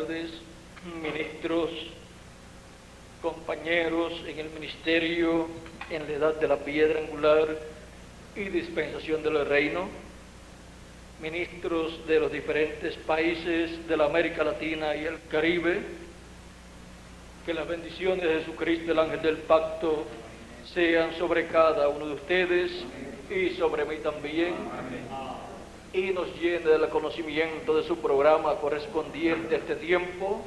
tardes, ministros, compañeros en el ministerio, en la edad de la piedra angular y dispensación del reino, ministros de los diferentes países de la América Latina y el Caribe. Que las bendiciones de Jesucristo, el ángel del pacto, sean sobre cada uno de ustedes y sobre mí también, y nos llene del conocimiento de su programa correspondiente a este tiempo,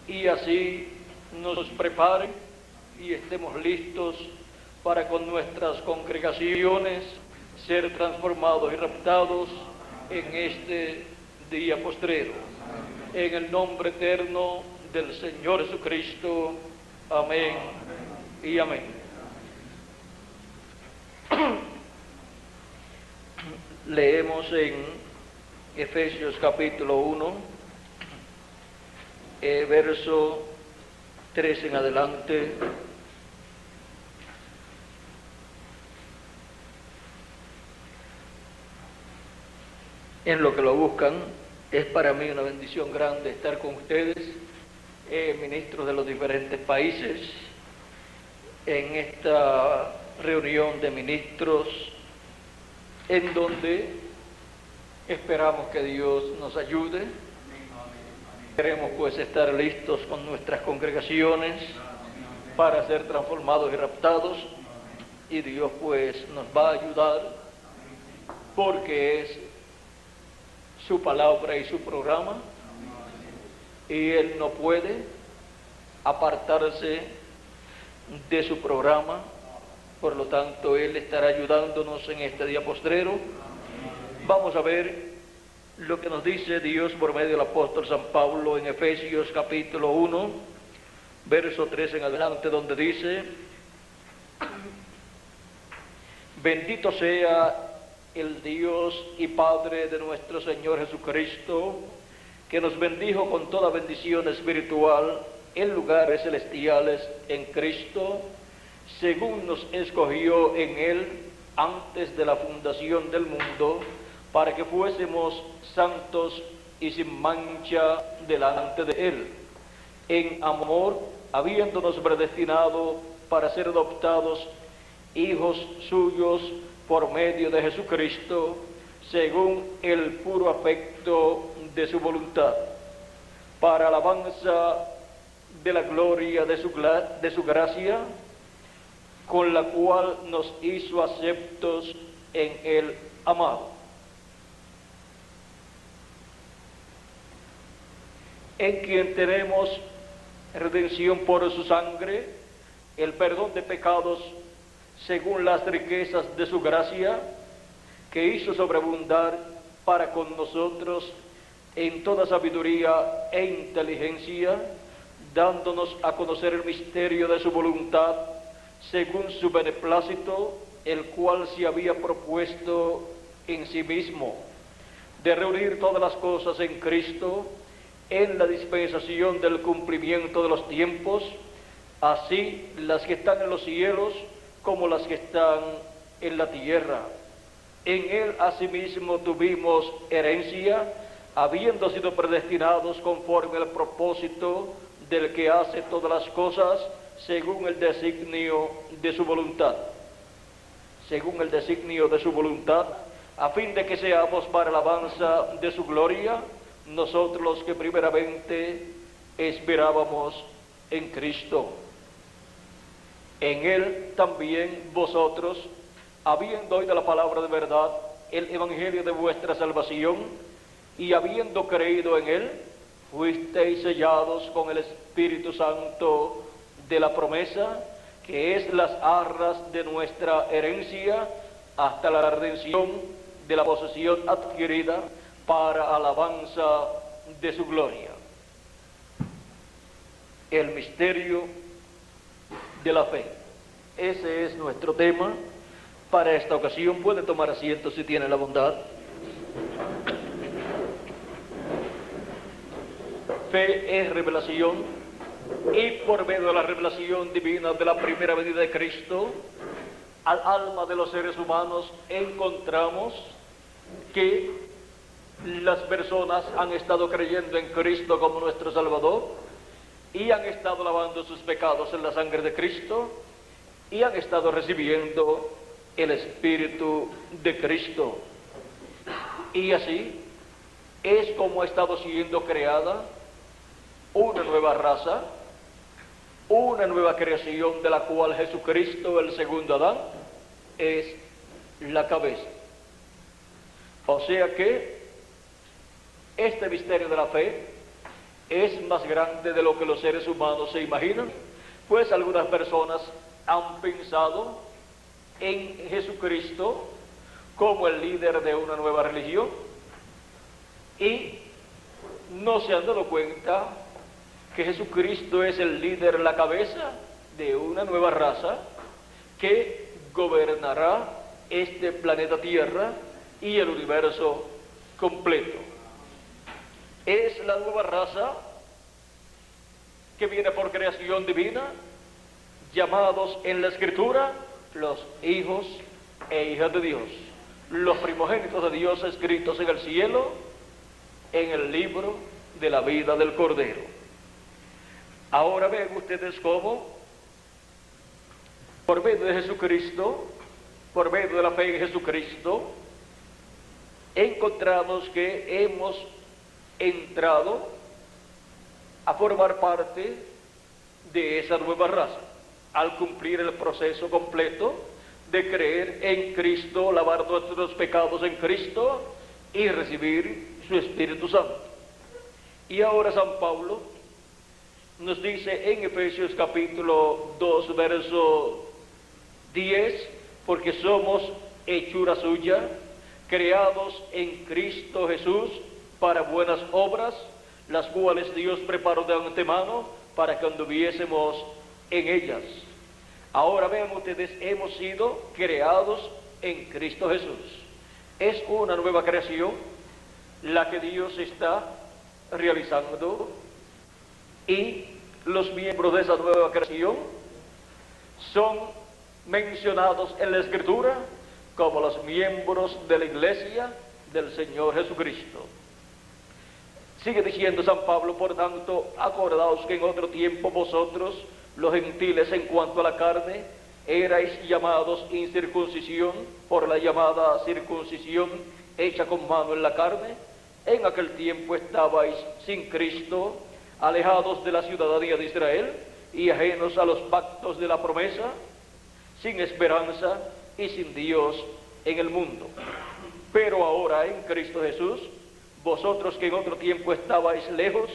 y así nos prepare y estemos listos para con nuestras congregaciones ser transformados y raptados en este día postrero. En el nombre eterno del Señor Jesucristo. Amén y amén. Leemos en Efesios capítulo 1, verso 3 en adelante. En lo que lo buscan, es para mí una bendición grande estar con ustedes, ministros de los diferentes países, en esta reunión de ministros, en donde esperamos que Dios nos ayude. Queremos pues estar listos con nuestras congregaciones para ser transformados y raptados, y Dios pues nos va a ayudar, porque es su palabra y su programa, y Él no puede apartarse de su programa. Por lo tanto, Él estará ayudándonos en este día postrero. Vamos a ver lo que nos dice Dios por medio del apóstol San Pablo en Efesios capítulo 1, verso 3 en adelante, donde dice: bendito sea el Dios y Padre de nuestro Señor Jesucristo, que nos bendijo con toda bendición espiritual en lugares celestiales en Cristo, según nos escogió en Él antes de la fundación del mundo, para que fuésemos santos y sin mancha delante de Él, en amor, habiéndonos predestinado para ser adoptados hijos suyos por medio de Jesucristo, según el puro afecto de su voluntad, para alabanza de la gloria de su gracia, con la cual nos hizo aceptos en el amado, en quien tenemos redención por su sangre, el perdón de pecados, según las riquezas de su gracia, que hizo sobreabundar para con nosotros en toda sabiduría e inteligencia, dándonos a conocer el misterio de su voluntad, según su beneplácito, el cual se había propuesto en sí mismo, de reunir todas las cosas en Cristo, en la dispensación del cumplimiento de los tiempos, así las que están en los cielos como las que están en la tierra. En Él asimismo tuvimos herencia, habiendo sido predestinados conforme al propósito del que hace todas las cosas según el designio de su voluntad. Según el designio de su voluntad, a fin de que seamos para alabanza de su gloria, nosotros los que primeramente esperábamos en Cristo. En Él también vosotros, habiendo oído la palabra de verdad, el evangelio de vuestra salvación, y habiendo creído en Él, fuisteis sellados con el Espíritu Santo de la promesa, que es las arras de nuestra herencia, hasta la redención de la posesión adquirida para alabanza de su gloria. El misterio de la fe. Ese es nuestro tema para esta ocasión. Puede tomar asiento si tiene la bondad. Fe es revelación, y por medio de la revelación divina de la primera venida de Cristo al alma de los seres humanos encontramos que las personas han estado creyendo en Cristo como nuestro Salvador y han estado lavando sus pecados en la sangre de Cristo y han estado recibiendo el Espíritu de Cristo. Y así es como ha estado siendo creada una nueva raza, una nueva creación de la cual Jesucristo, el segundo Adán, es la cabeza. O sea que este misterio de la fe es más grande de lo que los seres humanos se imaginan, pues algunas personas han pensado en Jesucristo como el líder de una nueva religión y no se han dado cuenta que Jesucristo es el líder, la cabeza de una nueva raza que gobernará este planeta Tierra y el universo completo. Es la nueva raza que viene por creación divina, llamados en la Escritura los hijos e hijas de Dios, los primogénitos de Dios escritos en el cielo, en el libro de la vida del Cordero. Ahora ven ustedes cómo, por medio de Jesucristo, por medio de la fe en Jesucristo, encontramos que hemos entrado a formar parte de esa nueva raza, al cumplir el proceso completo de creer en Cristo, lavar nuestros pecados en Cristo y recibir su Espíritu Santo. Y ahora San Pablo nos dice en Efesios capítulo 2, verso 10, porque somos hechura suya, creados en Cristo Jesús para buenas obras, las cuales Dios preparó de antemano para que anduviésemos en ellas. Ahora vean ustedes, hemos sido creados en Cristo Jesús. Es una nueva creación la que Dios está realizando y los miembros de esa nueva creación son mencionados en la Escritura como los miembros de la Iglesia del Señor Jesucristo. Sigue diciendo San Pablo, por tanto, acordaos que en otro tiempo vosotros, los gentiles en cuanto a la carne, erais llamados incircuncisión por la llamada circuncisión hecha con mano en la carne. En aquel tiempo estabais sin Cristo, alejados de la ciudadanía de Israel y ajenos a los pactos de la promesa, sin esperanza y sin Dios en el mundo. Pero ahora en Cristo Jesús, vosotros que en otro tiempo estabais lejos,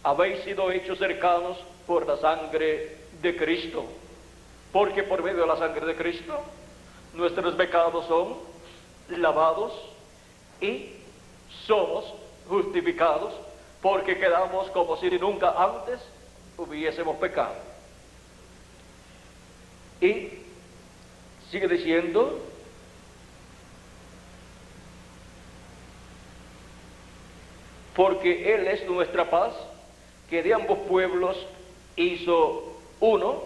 habéis sido hechos cercanos por la sangre de Cristo. Porque por medio de la sangre de Cristo, nuestros pecados son lavados y somos justificados, porque quedamos como si nunca antes hubiésemos pecado. Y sigue diciendo, porque Él es nuestra paz, que de ambos pueblos hizo uno,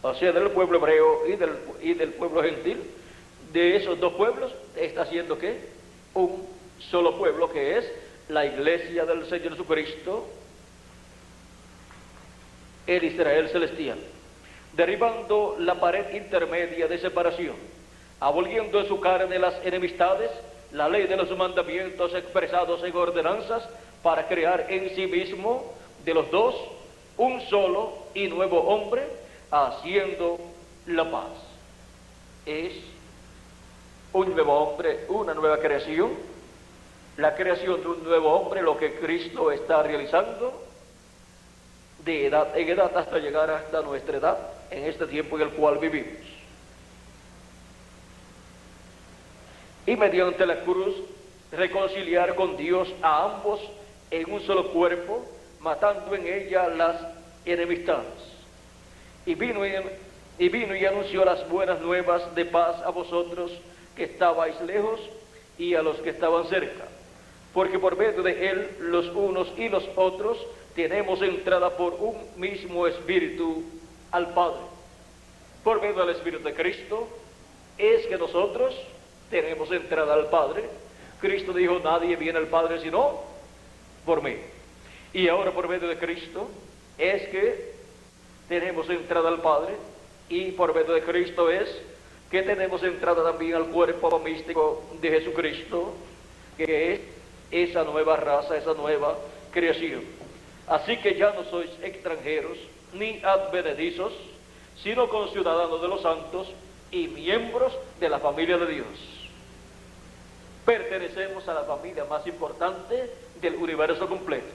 o sea, del pueblo hebreo y del pueblo gentil. De esos dos pueblos está haciendo ¿qué? Un solo pueblo, que es la Iglesia del Señor Jesucristo, el Israel celestial, derribando la pared intermedia de separación, aboliendo en su carne las enemistades, la ley de los mandamientos expresados en ordenanzas, para crear en sí mismo de los dos un solo y nuevo hombre, haciendo la paz. Es un nuevo hombre, una nueva creación, la creación de un nuevo hombre, lo que Cristo está realizando de edad en edad hasta llegar hasta nuestra edad, en este tiempo en el cual vivimos. Y mediante la cruz reconciliar con Dios a ambos en un solo cuerpo, matando en ella las enemistades. Y vino y anunció las buenas nuevas de paz a vosotros que estabais lejos y a los que estaban cerca, porque por medio de Él los unos y los otros tenemos entrada por un mismo Espíritu al Padre. Por medio del Espíritu de Cristo es que nosotros tenemos entrada al Padre, Cristo dijo, nadie viene al Padre sino por mí. Y ahora por medio de Cristo es que tenemos entrada al Padre, y por medio de Cristo es que tenemos entrada también al cuerpo místico de Jesucristo, que es esa nueva raza, esa nueva creación. Así que ya no sois extranjeros ni advenedizos, sino conciudadanos de los santos y miembros de la familia de Dios. Pertenecemos a la familia más importante del universo completo,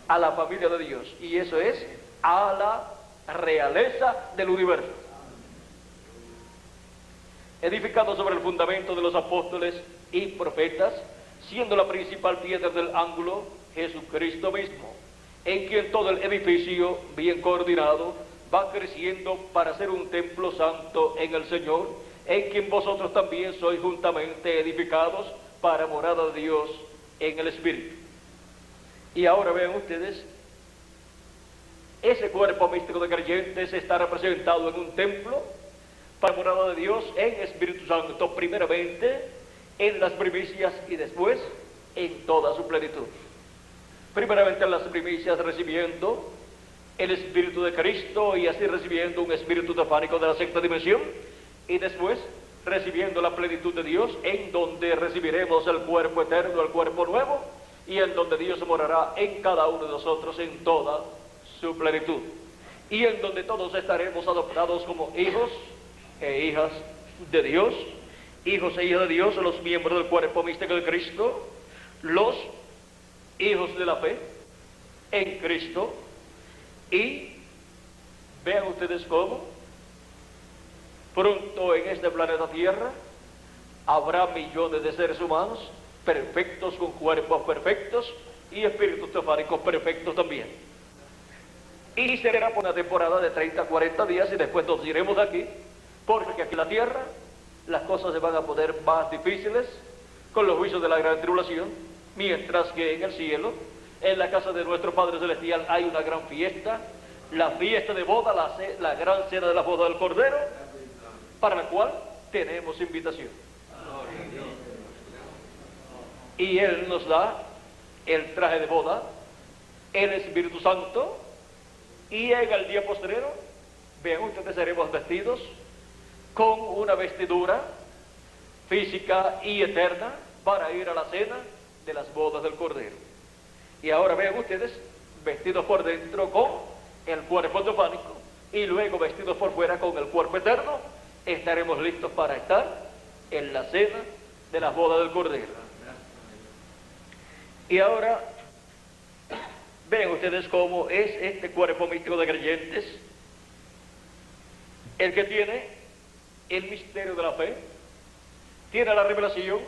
a la familia de Dios, y eso es a la realeza del universo, edificado sobre el fundamento de los apóstoles y profetas, siendo la principal piedra del ángulo Jesucristo mismo, en quien todo el edificio, bien coordinado, va creciendo para ser un templo santo en el Señor, en quien vosotros también sois juntamente edificados para morada de Dios en el Espíritu. Y ahora vean ustedes, ese cuerpo místico de creyentes está representado en un templo para morada de Dios en Espíritu Santo, primeramente en las primicias y después en toda su plenitud. Primeramente en las primicias recibiendo el Espíritu de Cristo y así recibiendo un espíritu teofánico de la sexta dimensión, y después recibiendo la plenitud de Dios, en donde recibiremos el cuerpo eterno, el cuerpo nuevo, y en donde Dios morará en cada uno de nosotros en toda su plenitud, y en donde todos estaremos adoptados como hijos e hijas de Dios, hijos e hijas de Dios, los miembros del cuerpo místico de Cristo, los hijos de la fe en Cristo. Y vean ustedes cómo pronto en este planeta Tierra habrá millones de seres humanos perfectos, con cuerpos perfectos y espíritus teofánicos perfectos también. Y será por una temporada de 30 a 40 días y después nos iremos de aquí, porque aquí en la Tierra las cosas se van a poner más difíciles con los juicios de la gran tribulación, mientras que en el cielo, en la casa de nuestro Padre Celestial, hay una gran fiesta, la fiesta de boda, la gran cena de la boda del Cordero, para la cual tenemos invitación. Y Él nos da el traje de boda, el Espíritu Santo, y en el día postrero, vean ustedes, seremos vestidos con una vestidura física y eterna para ir a la cena de las bodas del Cordero. Y ahora vean ustedes, vestidos por dentro con el cuerpo teofánico y luego vestidos por fuera con el cuerpo eterno, estaremos listos para estar en la cena de las bodas del Cordero. Y ahora vean ustedes cómo es este cuerpo místico de creyentes, el que tiene el misterio de la fe, tiene la revelación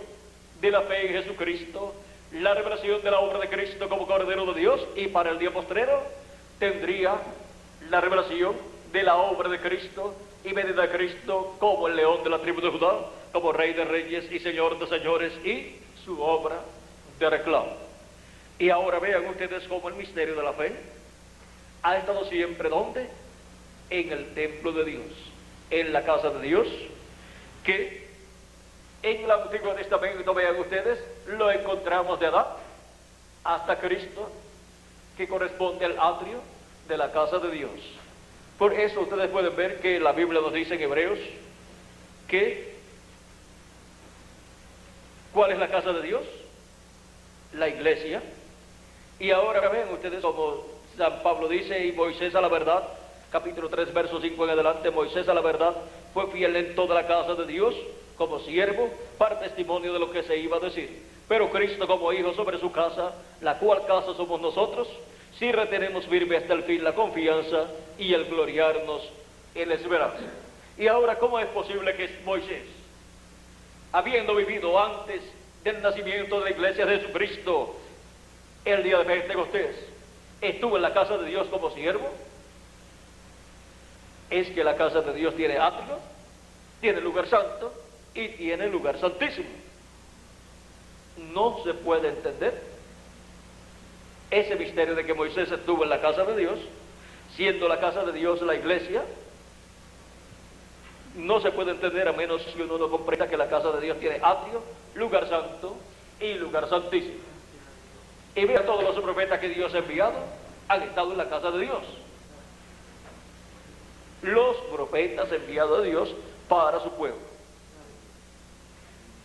de la fe en Jesucristo, la revelación de la obra de Cristo como Cordero de Dios, y para el día postrero tendría la revelación de la obra de Cristo y venida de Cristo como el león de la tribu de Judá, como Rey de reyes y Señor de señores, y su obra de reclamo. Y ahora vean ustedes cómo el misterio de la fe ha estado siempre, ¿dónde? En el templo de Dios, en la casa de Dios, que en el Antiguo Testamento, vean ustedes, lo encontramos de Adán hasta Cristo, que corresponde al atrio de la casa de Dios. Por eso ustedes pueden ver que la Biblia nos dice en Hebreos que ¿cuál es la casa de Dios? La iglesia. Y ahora ven ustedes como San Pablo dice, y Moisés a la verdad, capítulo 3, verso 5 en adelante, Moisés a la verdad fue fiel en toda la casa de Dios, como siervo, para testimonio de lo que se iba a decir. Pero Cristo como hijo sobre su casa, la cual casa somos nosotros, si retenemos firme hasta el fin la confianza y el gloriarnos en la esperanza. Y ahora, ¿cómo es posible que Moisés, habiendo vivido antes del nacimiento de la iglesia de Jesucristo, el día de Pentecostés, estuvo en la casa de Dios como siervo? Es que la casa de Dios tiene atrio, tiene lugar santo y tiene lugar santísimo. No se puede entender ese misterio de que Moisés estuvo en la casa de Dios, siendo la casa de Dios la iglesia. No se puede entender a menos que uno no comprenda que la casa de Dios tiene atrio, lugar santo y lugar santísimo. Y vean, todos los profetas que Dios ha enviado han estado en la casa de Dios. Los profetas enviados de Dios para su pueblo.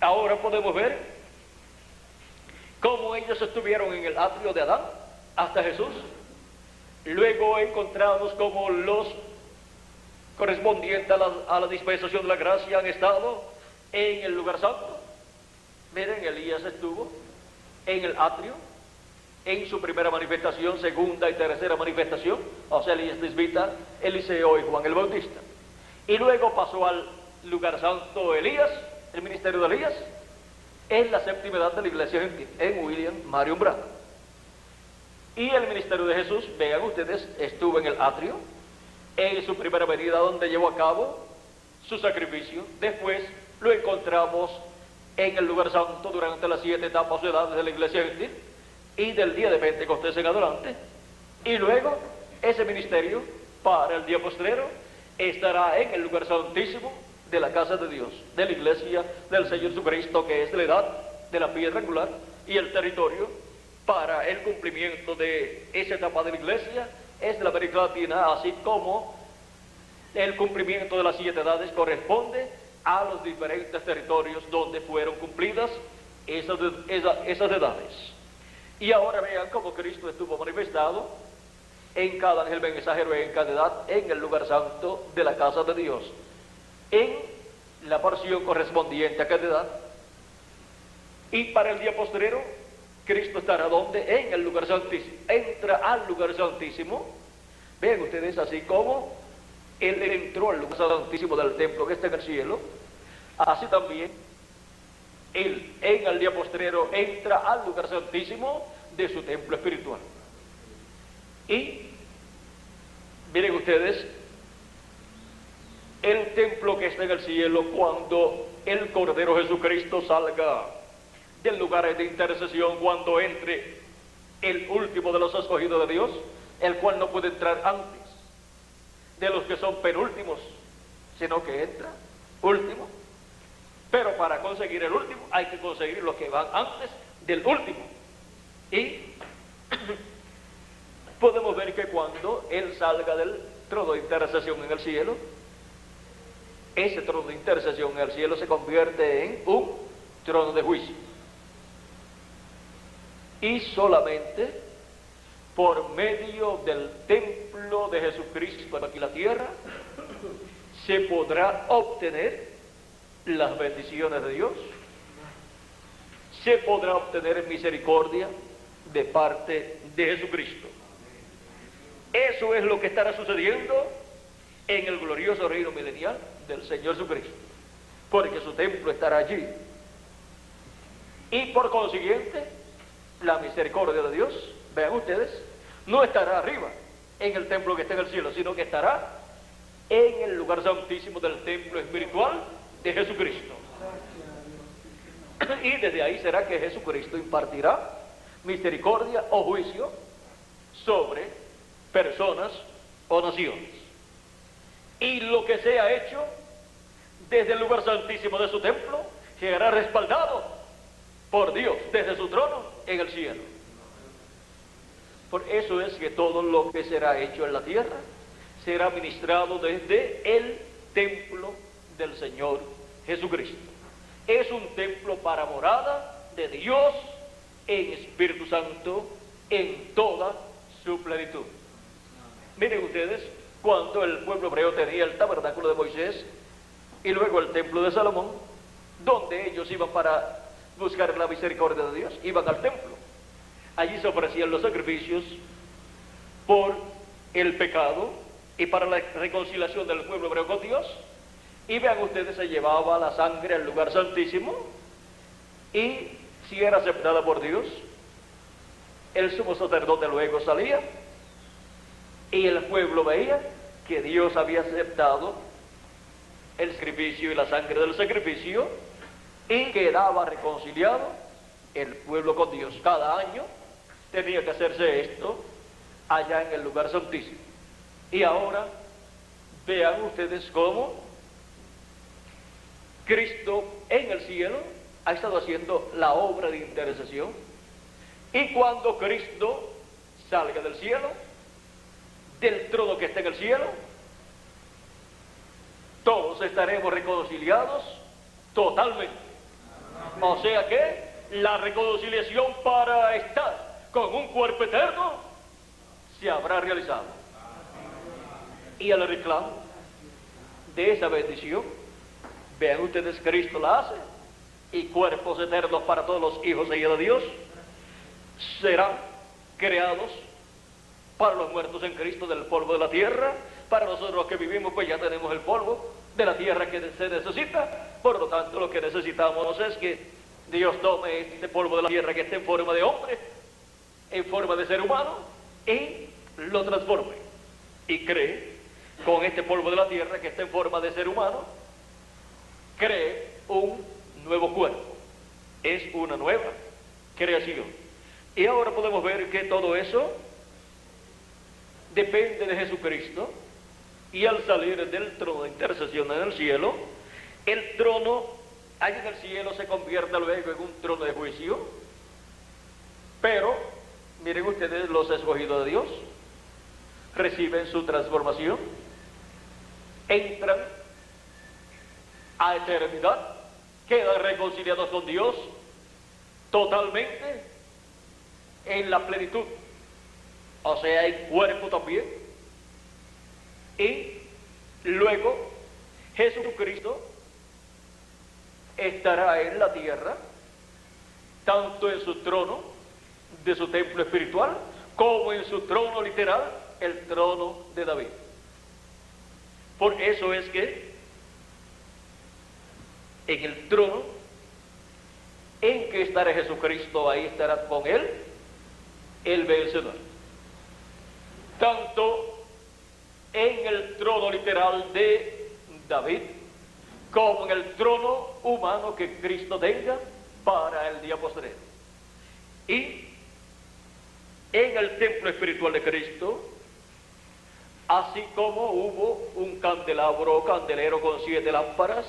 Ahora podemos ver cómo ellos estuvieron en el atrio de Adán hasta Jesús. Luego encontramos cómo los correspondientes a la dispensación de la gracia han estado en el lugar santo. Miren, Elías estuvo en el atrio en su primera manifestación, segunda y tercera manifestación, o sea, Elías Tisbita, Eliseo y Juan el Bautista. Y luego pasó al lugar santo Elías, el ministerio de Elías, en la séptima edad de la iglesia gentil, en William Marion Branham. Y el ministerio de Jesús, vean ustedes, estuvo en el atrio, en su primera venida, donde llevó a cabo su sacrificio. Después lo encontramos en el lugar santo durante las 7 etapas o edades de la iglesia gentil, y del día de Pentecostés en adelante. Y luego ese ministerio para el día postrero estará en el lugar santísimo de la casa de Dios, de la iglesia del Señor Jesucristo, que es la edad de la piedra angular, y el territorio para el cumplimiento de esa etapa de la iglesia es la América Latina, así como el cumplimiento de las 7 edades corresponde a los diferentes territorios donde fueron cumplidas esas edades. Y ahora vean cómo Cristo estuvo manifestado en cada ángel mensajero, en cada edad, en el lugar santo de la casa de Dios, en la porción correspondiente a cada edad. Y para el día postrero, Cristo estará donde, en el lugar santísimo, entra al lugar santísimo. Vean ustedes, así como Él entró al lugar santísimo del templo que está en el cielo, así también Él en el día postrero entra al lugar santísimo de su templo espiritual. Y miren ustedes, el templo que está en el cielo, cuando el Cordero Jesucristo salga del lugar de intercesión, cuando entre el último de los escogidos de Dios, el cual no puede entrar antes de los que son penúltimos, sino que entra último. Pero para conseguir el último hay que conseguir los que van antes del último. Y podemos ver que cuando Él salga del trono de intercesión en el cielo, ese trono de intercesión en el cielo se convierte en un trono de juicio. Y solamente por medio del templo de Jesucristo aquí en la tierra se podrá obtener las bendiciones de Dios, se podrá obtener misericordia de parte de Jesucristo. Eso es lo que estará sucediendo en el glorioso reino milenial del Señor Jesucristo, porque su templo estará allí. Y por consiguiente, la misericordia de Dios, vean ustedes, no estará arriba en el templo que está en el cielo, sino que estará en el lugar santísimo del templo espiritual de Jesucristo. Y desde ahí será que Jesucristo impartirá misericordia o juicio sobre personas o naciones. Y lo que sea hecho desde el lugar santísimo de su templo será respaldado por Dios desde su trono en el cielo. Por eso es que todo lo que será hecho en la tierra será ministrado desde el templo del Señor Jesucristo. Es un templo para morada de Dios en Espíritu Santo en toda su plenitud. Miren ustedes, cuando el pueblo hebreo tenía el tabernáculo de Moisés y luego el templo de Salomón, donde ellos iban para buscar la misericordia de Dios, iban al templo. Allí se ofrecían los sacrificios por el pecado y para la reconciliación del pueblo hebreo con Dios. Y vean ustedes, se llevaba la sangre al lugar santísimo, y si era aceptada por Dios, el sumo sacerdote luego salía y el pueblo veía que Dios había aceptado el sacrificio y la sangre del sacrificio, y quedaba reconciliado el pueblo con Dios. Cada año tenía que hacerse esto allá en el lugar santísimo. Y ahora vean ustedes cómo Cristo en el cielo ha estado haciendo la obra de intercesión. Y cuando Cristo salga del cielo, del trono que está en el cielo, todos estaremos reconciliados totalmente. O sea que la reconciliación para estar con un cuerpo eterno se habrá realizado. Y el reclamo de esa bendición, vean ustedes, Cristo la hace, y cuerpos eternos para todos los hijos e hijas de Dios serán creados para los muertos en Cristo del polvo de la tierra. Para nosotros los que vivimos, pues ya tenemos el polvo de la tierra que se necesita. Por lo tanto, lo que necesitamos es que Dios tome este polvo de la tierra que está en forma de hombre, en forma de ser humano, y lo transforme. Y cree, con este polvo de la tierra que está en forma de ser humano, cree un nuevo cuerpo. Es una nueva creación. Y ahora podemos ver que todo eso depende de Jesucristo. Y al salir del trono de intercesión en el cielo, el trono allá en el cielo se convierte luego en un trono de juicio. Pero miren ustedes, los escogidos de Dios reciben su transformación, entran a eternidad, quedan reconciliados con Dios totalmente en la plenitud, o sea, en cuerpo también. Y luego Jesucristo estará en la tierra, tanto en su trono de su templo espiritual, como en su trono literal, el trono de David. Por eso es que en el trono en que estará Jesucristo, ahí estará con él el vencedor. Tanto en el trono literal de David, como en el trono humano que Cristo tenga para el día posterior. Y en el templo espiritual de Cristo, así como hubo un candelero con 7 lámparas,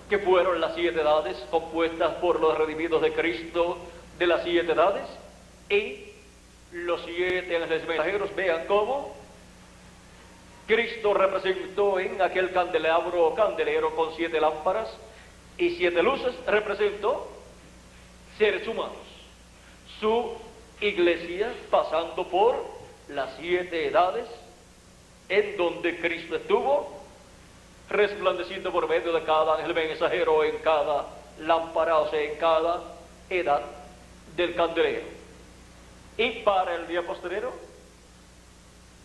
que fueron las 7 edades compuestas por los redimidos de Cristo de las 7 edades, y los 7 ángeles mensajeros, vean cómo Cristo representó en aquel candelero con 7 lámparas y 7 luces, representó seres humanos, su iglesia, pasando por las 7 edades en donde Cristo estuvo, resplandeciendo por medio de cada ángel mensajero en cada lámpara, o sea, en cada edad del candelero. Y para el día posterior,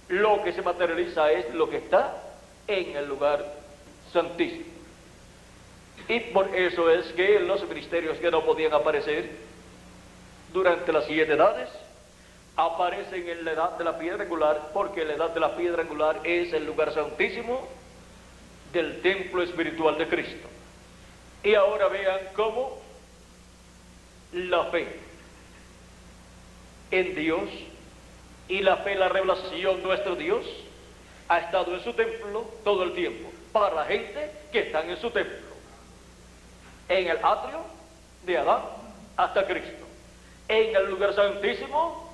lo que se materializa es lo que está en el lugar santísimo. Y por eso es que los ministerios que no podían aparecer durante las 7 edades, aparecen en la edad de la piedra angular, porque la edad de la piedra angular es el lugar santísimo del templo espiritual de Cristo. Y ahora vean cómo la fe en Dios y la fe en la revelación de nuestro Dios ha estado en su templo todo el tiempo, para la gente que están en su templo, en el atrio de Adán hasta Cristo, en el lugar santísimo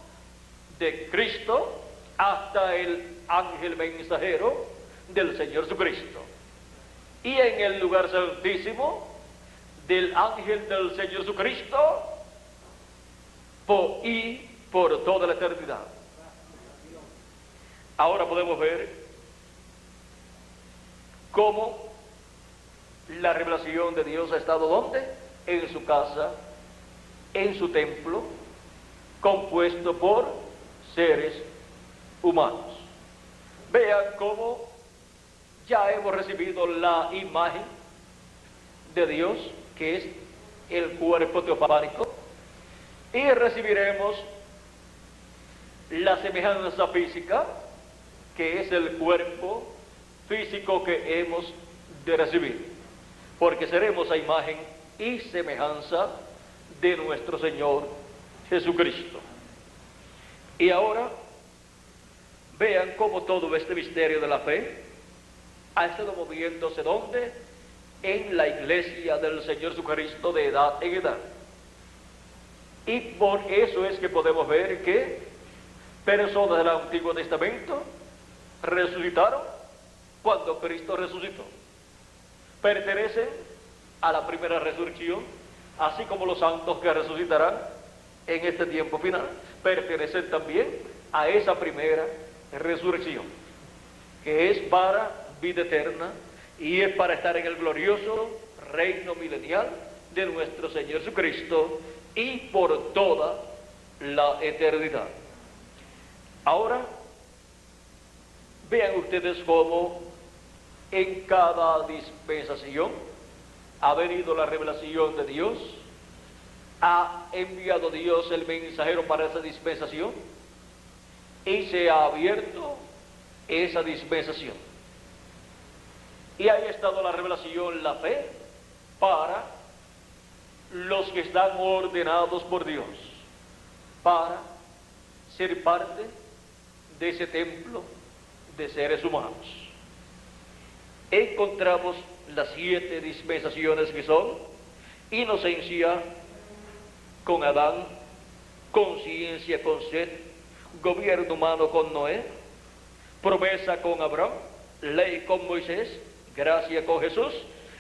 de Cristo hasta el ángel mensajero del Señor Jesucristo, y en el lugar santísimo del ángel del Señor Jesucristo por toda la eternidad. Ahora podemos ver cómo la revelación de Dios ha estado ¿dónde? En su casa, en su templo, compuesto por seres humanos. Vean cómo ya hemos recibido la imagen de Dios, que es el cuerpo teofánico, y recibiremos la semejanza física, que es el cuerpo físico que hemos de recibir, porque seremos a imagen y semejanza de nuestro Señor Jesucristo. Y ahora vean cómo todo este misterio de la fe ha estado moviéndose ¿dónde? en la iglesia del Señor Jesucristo de edad en edad. Y por eso es que podemos ver que personas del Antiguo Testamento resucitaron cuando Cristo resucitó. Pertenecen a la primera resurrección, así como los santos que resucitarán en este tiempo final, pertenecen también a esa primera resurrección, que es para vida eterna y es para estar en el glorioso reino milenial de nuestro Señor Jesucristo y por toda la eternidad. Ahora, vean ustedes cómo en cada dispensación ha venido la revelación de Dios, ha enviado Dios el mensajero para esa dispensación y se ha abierto esa dispensación. Y ahí ha estado la revelación, la fe, para los que están ordenados por Dios, para ser parte de ese templo de seres humanos. Encontramos las 7 dispensaciones que son inocencia con Adán, conciencia con Set, gobierno humano con Noé, promesa con Abraham, ley con Moisés, gracia con Jesús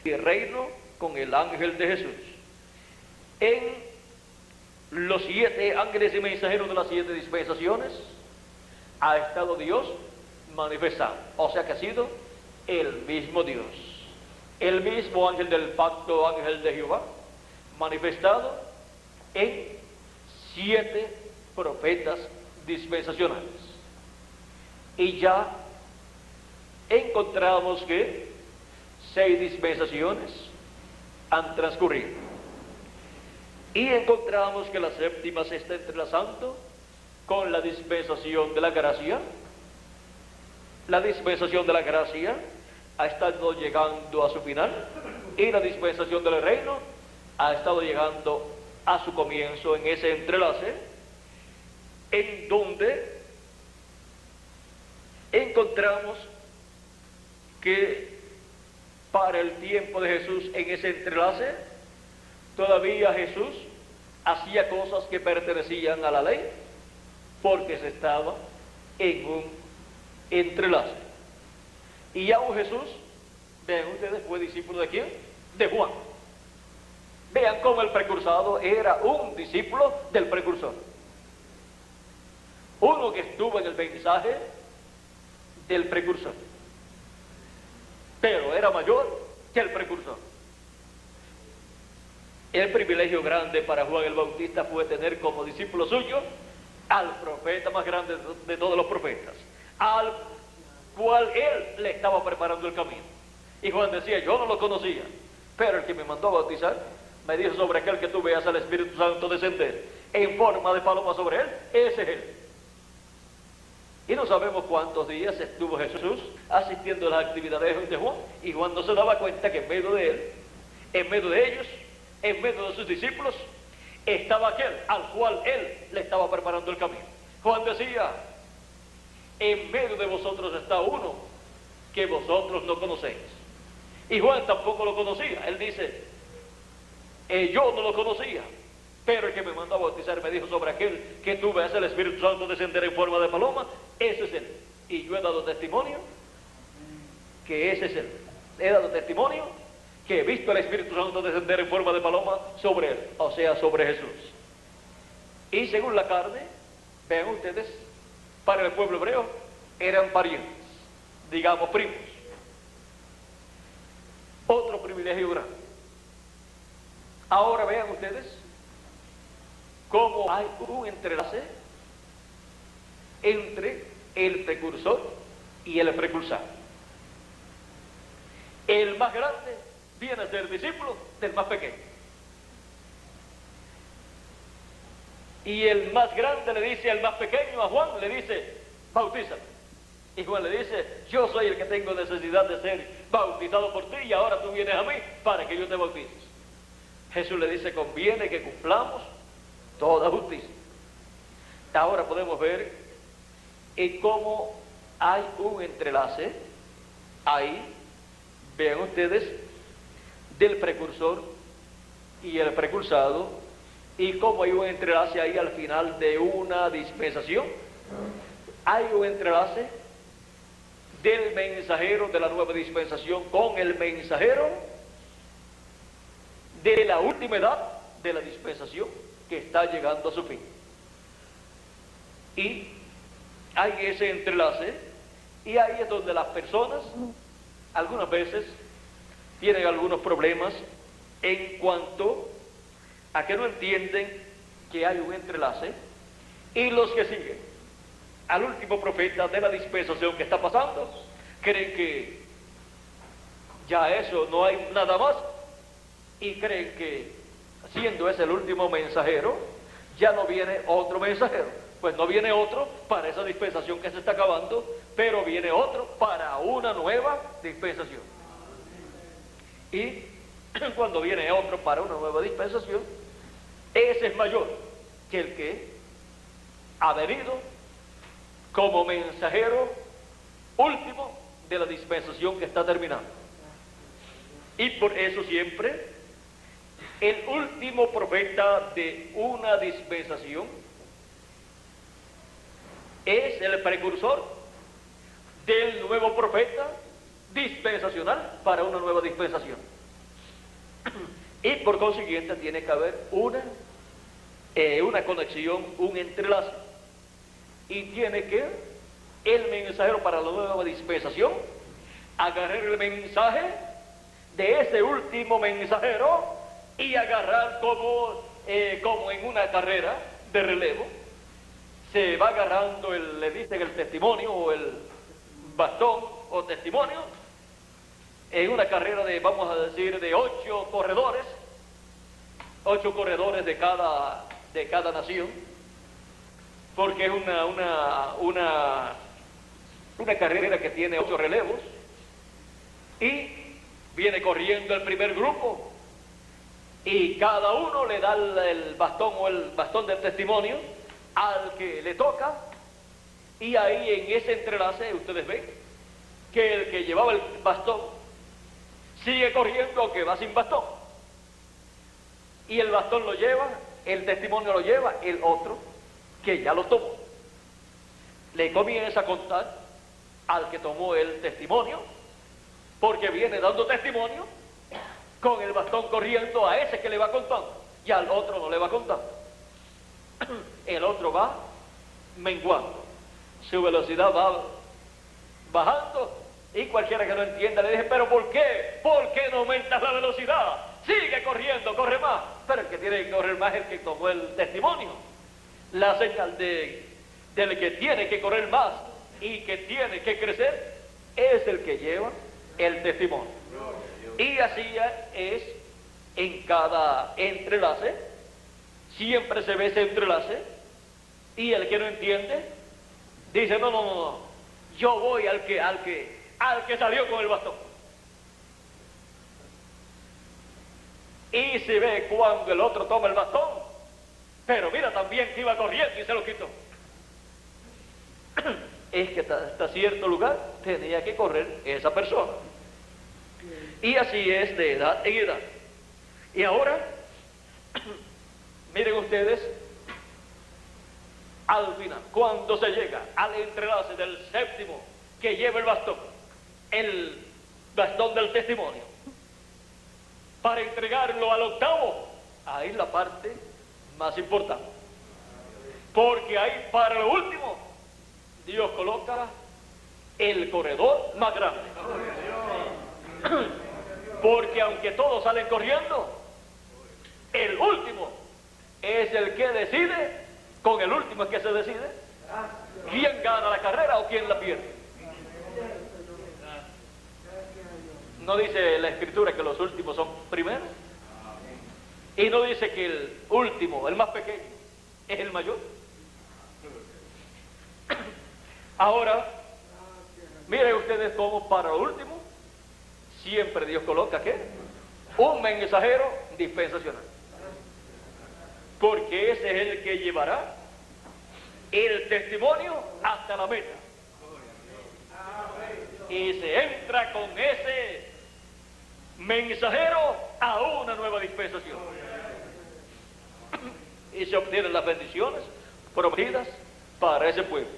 y reino con el ángel de Jesús. En los 7 ángeles y mensajeros de las 7 dispensaciones ha estado Dios manifestado, o sea que ha sido el mismo Dios, el mismo ángel del pacto, ángel de Jehová, manifestado en 7 profetas dispensacionales. Y ya encontramos que 6 dispensaciones han transcurrido. Y encontramos que la 7ª se está entrelazando con la dispensación de la gracia. La dispensación de la gracia ha estado llegando a su final y la dispensación del reino ha estado llegando a su comienzo en ese entrelace, en donde encontramos que para el tiempo de Jesús, en ese entrelace, todavía Jesús hacía cosas que pertenecían a la ley, porque se estaba en un entrelace. Y aún Jesús, vean ustedes, fue discípulo ¿de quién? De Juan. Vean cómo el precursado era un discípulo del precursor. Uno que estuvo en el mensaje del precursor, pero era mayor que el precursor. El privilegio grande para Juan el Bautista fue tener como discípulo suyo al profeta más grande de todos los profetas, al cual él le estaba preparando el camino. Y Juan decía, yo no lo conocía, pero el que me mandó a bautizar me dijo sobre aquel que tú veas al Espíritu Santo descender en forma de paloma sobre él, ese es él. Y no sabemos cuántos días estuvo Jesús asistiendo a las actividades de Juan, y Juan no se daba cuenta que en medio de él, en medio de ellos, en medio de sus discípulos, estaba aquel al cual él le estaba preparando el camino. Juan decía, en medio de vosotros está uno que vosotros no conocéis. Y Juan tampoco lo conocía. Él dice, yo no lo conocía, pero el que me mandó a bautizar me dijo sobre aquel que tú ves el Espíritu Santo descender en forma de paloma, ese es él. Y yo he dado testimonio que ese es él. He dado testimonio que he visto el Espíritu Santo descender en forma de paloma sobre él, o sea, sobre Jesús. Y según la carne, vean ustedes, para el pueblo hebreo eran parientes, digamos primos. Otro privilegio grande. Ahora vean ustedes cómo hay un entrelace entre el precursor y el precursado. El más grande viene a ser discípulo del más pequeño. Y el más grande le dice al más pequeño, a Juan, le dice, bautízame. Y Juan le dice, yo soy el que tengo necesidad de ser bautizado por ti y ahora tú vienes a mí para que yo te bautices. Jesús le dice, conviene que cumplamos toda justicia. Ahora podemos ver en cómo hay un entrelace ahí. Vean ustedes del precursor y el precursado, y como hay un entrelace ahí al final de una dispensación, hay un entrelace del mensajero de la nueva dispensación con el mensajero de la última edad de la dispensación que está llegando a su fin. Y hay ese entrelace, y ahí es donde las personas algunas veces tienen algunos problemas en cuanto a que no entienden que hay un entrelace, y los que siguen al último profeta de la dispensación que está pasando creen que ya eso no hay nada más, y creen que siendo ese el último mensajero ya no viene otro mensajero. Pues no viene otro para esa dispensación que se está acabando, pero viene otro para una nueva dispensación. Y cuando viene otro para una nueva dispensación, ese es mayor que el que ha venido como mensajero último de la dispensación que está terminando. Y por eso siempre el último profeta de una dispensación es el precursor del nuevo profeta dispensacional para una nueva dispensación. Y por consiguiente tiene que haber una conexión, un entrelace. Y tiene que el mensajero para la nueva dispensación agarrar el mensaje de ese último mensajero y agarrar como en una carrera de relevo. Se va agarrando, le dicen el testimonio o el bastón o testimonio, en una carrera de, vamos a decir, de 8 corredores de cada nación, porque es una carrera que tiene 8 relevos, y viene corriendo el primer grupo, y cada uno le da el bastón o el bastón del testimonio al que le toca, y ahí en ese entrelace ustedes ven que el que llevaba el bastón sigue corriendo aunque va sin bastón, y el bastón lo lleva, el testimonio lo lleva el otro que ya lo tomó. Le comienza a contar al que tomó el testimonio, porque viene dando testimonio con el bastón corriendo a ese que le va contando, y al otro no le va contando. El otro va menguando, su velocidad va bajando, y cualquiera que no entienda le dice: pero ¿por qué? ¿Por qué no aumentas la velocidad? Sigue corriendo, corre más. Pero el que tiene que correr más es el que tomó el testimonio. La señal del que tiene que correr más y que tiene que crecer es el que lleva el testimonio. Y así es en cada entrelace. Siempre se ve ese entrelace, y el que no entiende dice: no, yo voy al que salió con el bastón. Y se ve cuando el otro toma el bastón, pero mira también que iba corriendo y se lo quitó. Es que hasta cierto lugar tenía que correr esa persona. Y así es de edad en edad. Y ahora miren ustedes, al final, cuando se llega al entrelace del séptimo que lleva el bastón del testimonio, para entregarlo al octavo, ahí es la parte más importante. Porque ahí para lo último, Dios coloca el corredor más grande. Porque aunque todos salen corriendo, el último es el que decide, con el último es que se decide quién gana la carrera o quién la pierde. No dice la Escritura que los últimos son primeros, y no dice que el último, el más pequeño, es el mayor. Ahora, miren ustedes cómo para lo último siempre Dios coloca ¿qué? Un mensajero dispensacional, porque ese es el que llevará el testimonio hasta la meta. Y se entra con ese mensajero a una nueva dispensación. Y se obtienen las bendiciones prometidas para ese pueblo.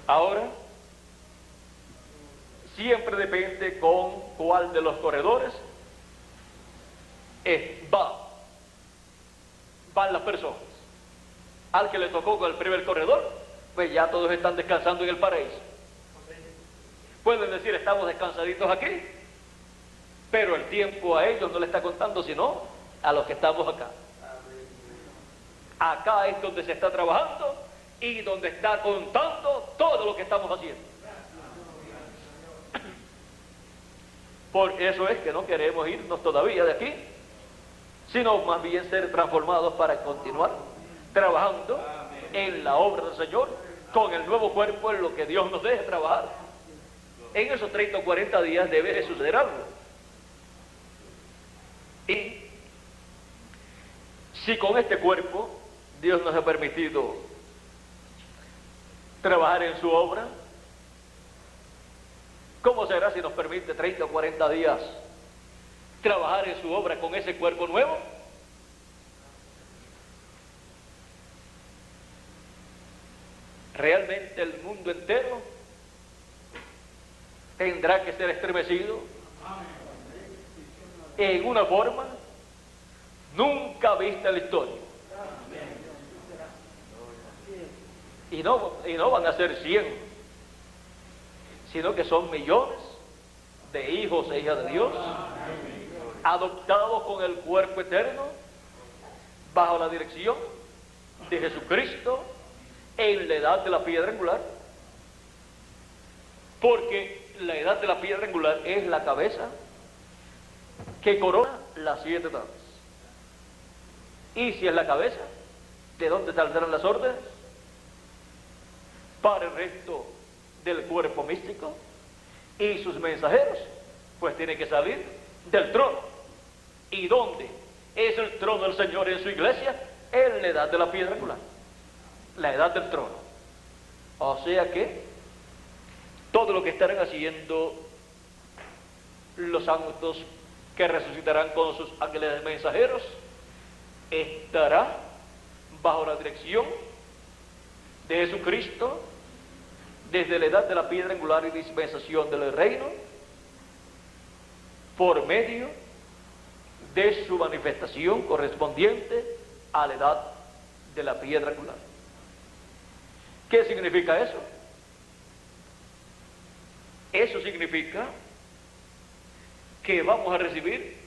Ahora, siempre depende con cuál de los corredores van las personas. Al que le tocó con el primer corredor, pues ya todos están descansando en el paraíso. Pueden decir, estamos descansaditos aquí, pero el tiempo a ellos no le está contando, sino a los que estamos acá. Acá es donde se está trabajando y donde está contando todo lo que estamos haciendo. Por eso es que no queremos irnos todavía de aquí, sino más bien ser transformados para continuar trabajando en la obra del Señor, con el nuevo cuerpo, en lo que Dios nos deje trabajar. En esos 30 o 40 días debe de suceder algo. Y si con este cuerpo Dios nos ha permitido trabajar en su obra, ¿cómo será si nos permite 30 o 40 días trabajar en su obra con ese cuerpo nuevo? Realmente el mundo entero tendrá que ser estremecido en una forma nunca vista en la historia. Y no van a ser 100, sino que son millones de hijos e hijas de Dios, adoptados con el cuerpo eterno, bajo la dirección de Jesucristo, en la edad de la piedra angular. Porque la edad de la piedra angular es la cabeza que corona las 7 etapas. Y si es la cabeza, ¿de dónde saldrán las órdenes? Para el resto del cuerpo místico y sus mensajeros, pues tiene que salir del trono. ¿Y dónde es el trono del Señor en su iglesia? En la edad de la piedra angular, la edad del trono. O sea que todo lo que estarán haciendo los santos que resucitarán con sus ángeles mensajeros estará bajo la dirección de Jesucristo desde la edad de la piedra angular y dispensación del reino, por medio de su manifestación correspondiente a la edad de la piedra angular. ¿Qué significa eso? Eso significa que vamos a recibir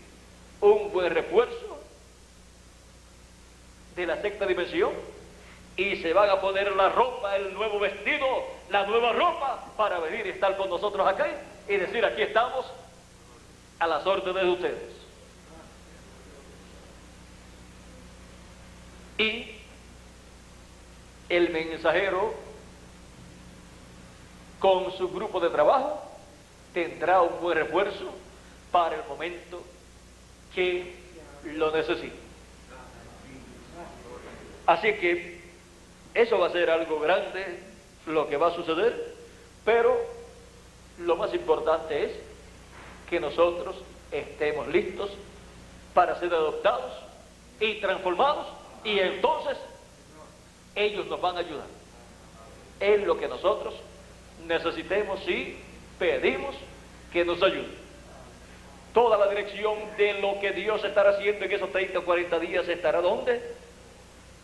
un buen refuerzo de la sexta dimensión y se van a poner la ropa, el nuevo vestido, la nueva ropa para venir y estar con nosotros acá y decir, aquí estamos a las órdenes de ustedes. Y el mensajero con su grupo de trabajo tendrá un buen refuerzo para el momento que lo necesite. Así que eso va a ser algo grande lo que va a suceder, pero lo más importante es que nosotros estemos listos para ser adoptados y transformados, y entonces ellos nos van a ayudar en lo que nosotros necesitemos y pedimos que nos ayuden. Toda la dirección de lo que Dios estará haciendo en esos 30 o 40 días estará ¿dónde?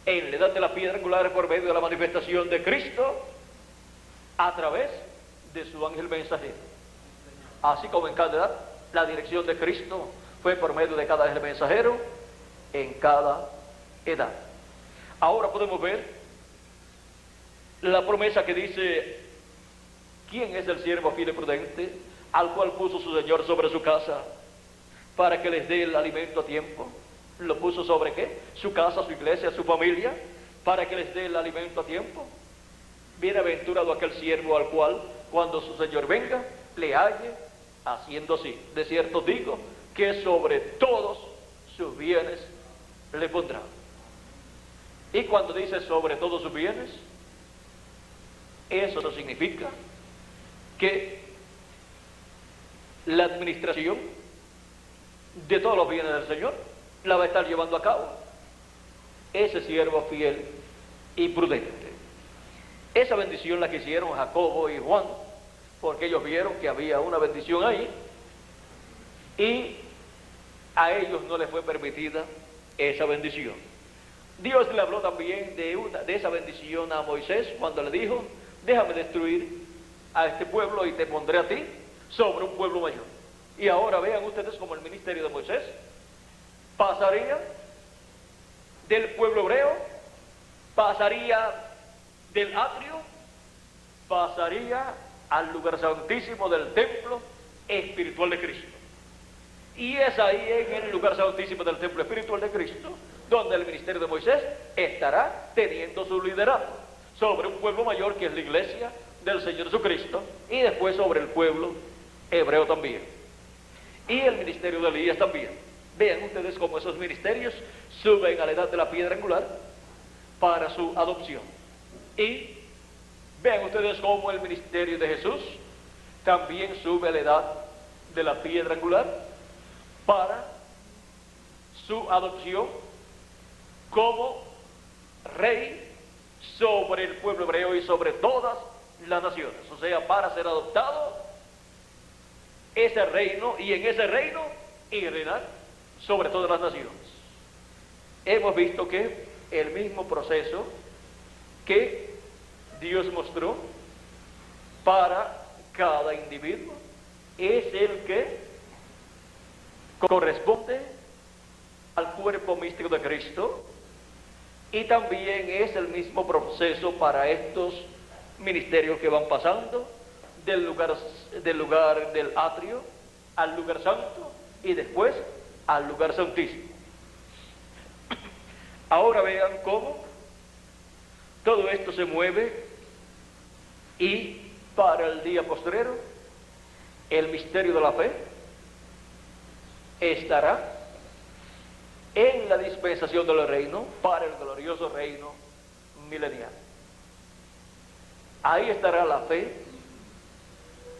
En la edad de la piedra angular, por medio de la manifestación de Cristo a través de su ángel mensajero. Así como en cada edad la dirección de Cristo fue por medio de cada ángel mensajero en cada edad. Ahora podemos ver la promesa que dice: ¿quién es el siervo fiel y prudente al cual puso su Señor sobre su casa para que les dé el alimento a tiempo? ¿Lo puso sobre qué? Su casa, su iglesia, su familia, para que les dé el alimento a tiempo. Bienaventurado aquel siervo al cual, cuando su Señor venga, le halle haciendo así. De cierto digo que sobre todos sus bienes le pondrá. Y cuando dice sobre todos sus bienes, eso significa que la administración de todos los bienes del Señor, la va a estar llevando a cabo ese siervo fiel y prudente. Esa bendición la quisieron Jacobo y Juan, porque ellos vieron que había una bendición ahí, y a ellos no les fue permitida esa bendición. Dios le habló también de esa bendición a Moisés cuando le dijo: déjame destruir a este pueblo y te pondré a ti sobre un pueblo mayor. Y ahora vean ustedes cómo el ministerio de Moisés pasaría del pueblo hebreo, pasaría del atrio, pasaría al lugar santísimo del templo espiritual de Cristo. Y es ahí, en el lugar santísimo del templo espiritual de Cristo, donde el ministerio de Moisés estará teniendo su liderazgo sobre un pueblo mayor, que es la iglesia del Señor Jesucristo, y después sobre el pueblo hebreo también. Y el ministerio de Elías también. Vean ustedes cómo esos ministerios suben a la edad de la piedra angular para su adopción. Y vean ustedes cómo el ministerio de Jesús también sube a la edad de la piedra angular para su adopción como rey sobre el pueblo hebreo y sobre todas las naciones. O sea, para ser adoptado ese reino, y en ese reino y reinar sobre todas las naciones. Hemos visto que el mismo proceso que Dios mostró para cada individuo es el que corresponde al cuerpo místico de Cristo, y también es el mismo proceso para estos ministerios que van pasando del lugar del atrio al lugar santo y después al lugar santísimo. Ahora vean cómo todo esto se mueve, y para el día postrero el misterio de la fe estará en la dispensación del reino para el glorioso reino milenial. Ahí estará la fe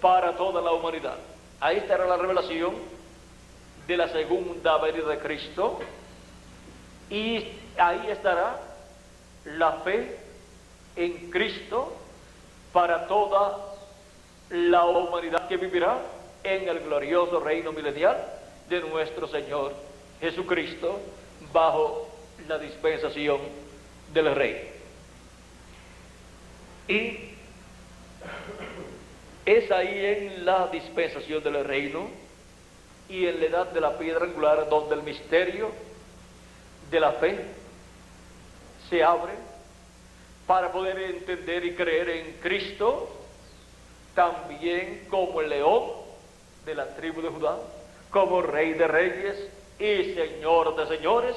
para toda la humanidad. Ahí estará la revelación de la segunda venida de Cristo, y ahí estará la fe en Cristo para toda la humanidad que vivirá en el glorioso reino milenial de nuestro Señor Jesucristo, bajo la dispensación del Rey. Y es ahí, en la dispensación del reino y en la edad de la piedra angular, donde el misterio de la fe se abre para poder entender y creer en Cristo también como el león de la tribu de Judá, como Rey de reyes y Señor de señores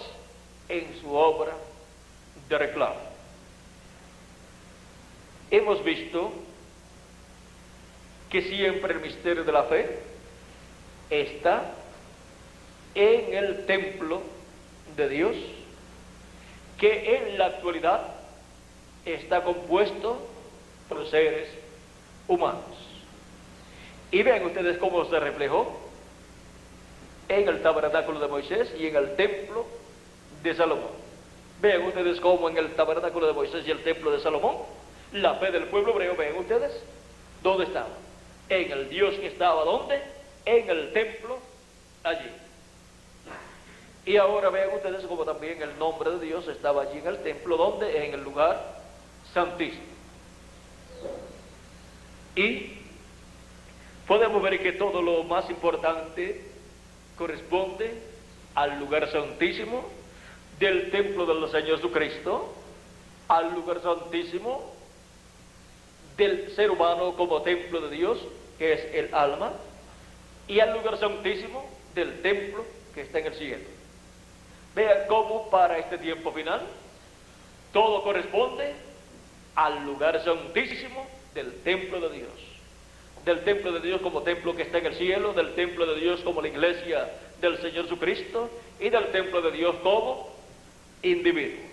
en su obra de reclamo. Hemos visto que siempre el misterio de la fe está en el templo de Dios, que en la actualidad está compuesto por seres humanos. Y vean ustedes cómo se reflejó en el tabernáculo de Moisés y en el templo de Salomón. Vean ustedes cómo en el tabernáculo de Moisés y el templo de Salomón, la fe del pueblo hebreo, vean ustedes, ¿dónde estaba? En el Dios que estaba, ¿dónde? En el templo, allí. Y ahora vean ustedes cómo también el nombre de Dios estaba allí en el templo, ¿dónde? En el lugar santísimo. Y podemos ver que todo lo más importante corresponde al lugar santísimo del templo del Señor Jesucristo, al lugar santísimo del ser humano como templo de Dios, que es el alma, y al lugar santísimo del templo que está en el cielo. Vean cómo para este tiempo final todo corresponde al lugar santísimo del templo de Dios. Del templo de Dios como templo que está en el cielo, del templo de Dios como la iglesia del Señor Jesucristo, y del templo de Dios como individuo.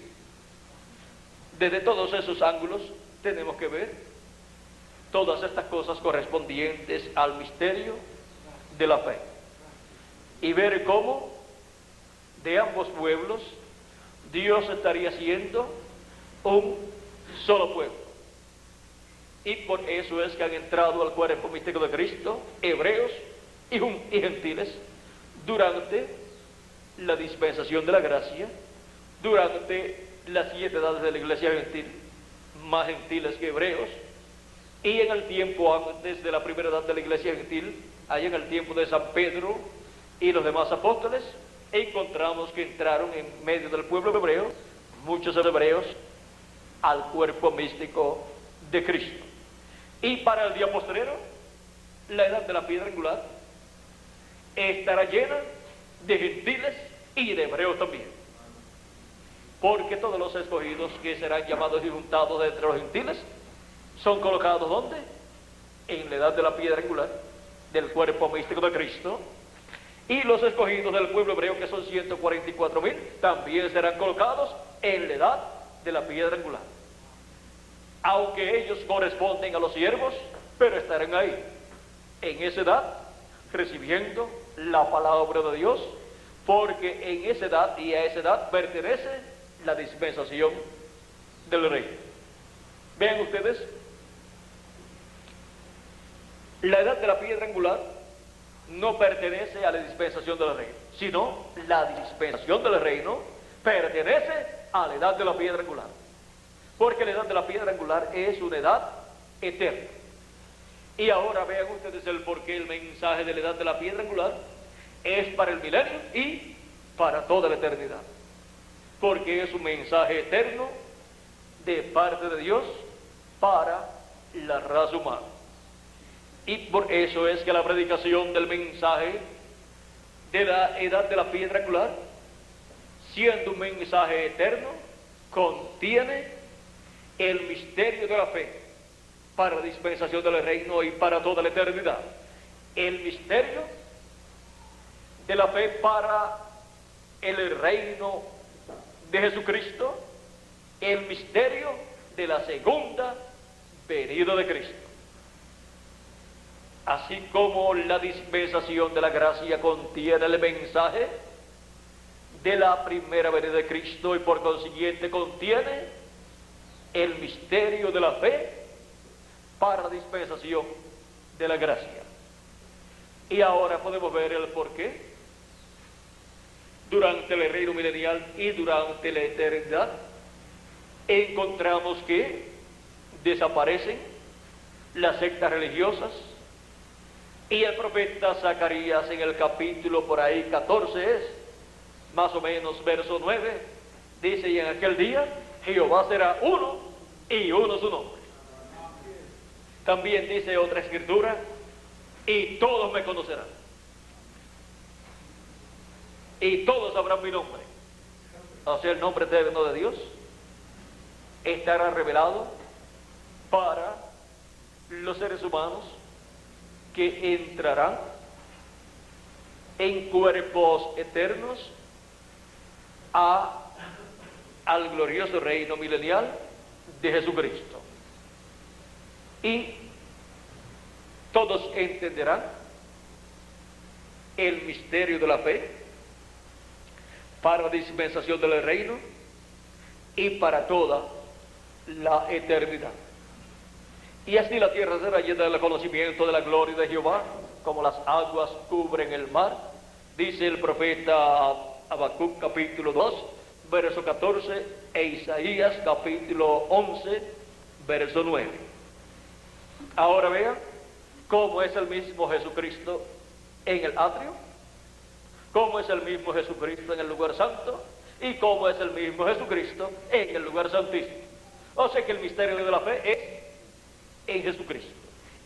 Desde todos esos ángulos tenemos que ver todas estas cosas correspondientes al misterio de la fe. y ver cómo de ambos pueblos Dios estaría siendo un solo pueblo. Y por eso es que han entrado al cuerpo místico de Cristo hebreos y gentiles durante la dispensación de la gracia, durante las 7 edades de la iglesia gentil, más gentiles que hebreos, y en el tiempo antes de la primera edad de la iglesia gentil, allá en el tiempo de San Pedro y los demás apóstoles, encontramos que entraron en medio del pueblo hebreo muchos hebreos al cuerpo místico de Cristo. Y para el día postrero, la edad de la piedra angular estará llena de gentiles y de hebreos también, porque todos los escogidos que serán llamados y juntados de entre los gentiles son colocados ¿dónde? En la edad de la piedra angular del cuerpo místico de Cristo. Y los escogidos del pueblo hebreo, que son 144,000, también serán colocados en la edad de la piedra angular, aunque ellos corresponden a los siervos, pero estarán ahí en esa edad recibiendo la palabra de Dios, porque en esa edad y a esa edad pertenece la dispensación del rey. Vean ustedes, la edad de la piedra angular no pertenece a la dispensación del reino, sino la dispensación del reino pertenece a la edad de la piedra angular, porque la edad de la piedra angular es una edad eterna. Y ahora vean ustedes el porqué el mensaje de la edad de la piedra angular es para el milenio y para toda la eternidad, porque es un mensaje eterno de parte de Dios para la raza humana. Y por eso es que la predicación del mensaje de la edad de la piedra angular, siendo un mensaje eterno, contiene el misterio de la fe para la dispensación del reino y para toda la eternidad. El misterio de la fe para el reino de Jesucristo, el misterio de la segunda venida de Cristo. Así como la dispensación de la gracia contiene el mensaje de la primera venida de Cristo y por consiguiente contiene el misterio de la fe para la dispensación de la gracia. Y ahora podemos ver el porqué durante el reino milenial y durante la eternidad encontramos que desaparecen las sectas religiosas. Y el profeta Zacarías en el capítulo por ahí 14 es, más o menos verso 9, dice: y en aquel día Jehová será uno y uno su nombre. También dice otra escritura: y todos me conocerán, y todos sabrán mi nombre. O sea, el nombre eterno de Dios estará revelado para los seres humanos que entrarán en cuerpos eternos al glorioso reino milenial de Jesucristo. Y todos entenderán el misterio de la fe para la dispensación del reino y para toda la eternidad. Y así la tierra será llena del conocimiento de la gloria de Jehová, como las aguas cubren el mar, dice el profeta Habacuc capítulo 2, verso 14, e Isaías capítulo 11, verso 9. Ahora vean cómo es el mismo Jesucristo en el atrio, cómo es el mismo Jesucristo en el lugar santo y cómo es el mismo Jesucristo en el lugar santísimo. O sea que el misterio de la fe es en Jesucristo,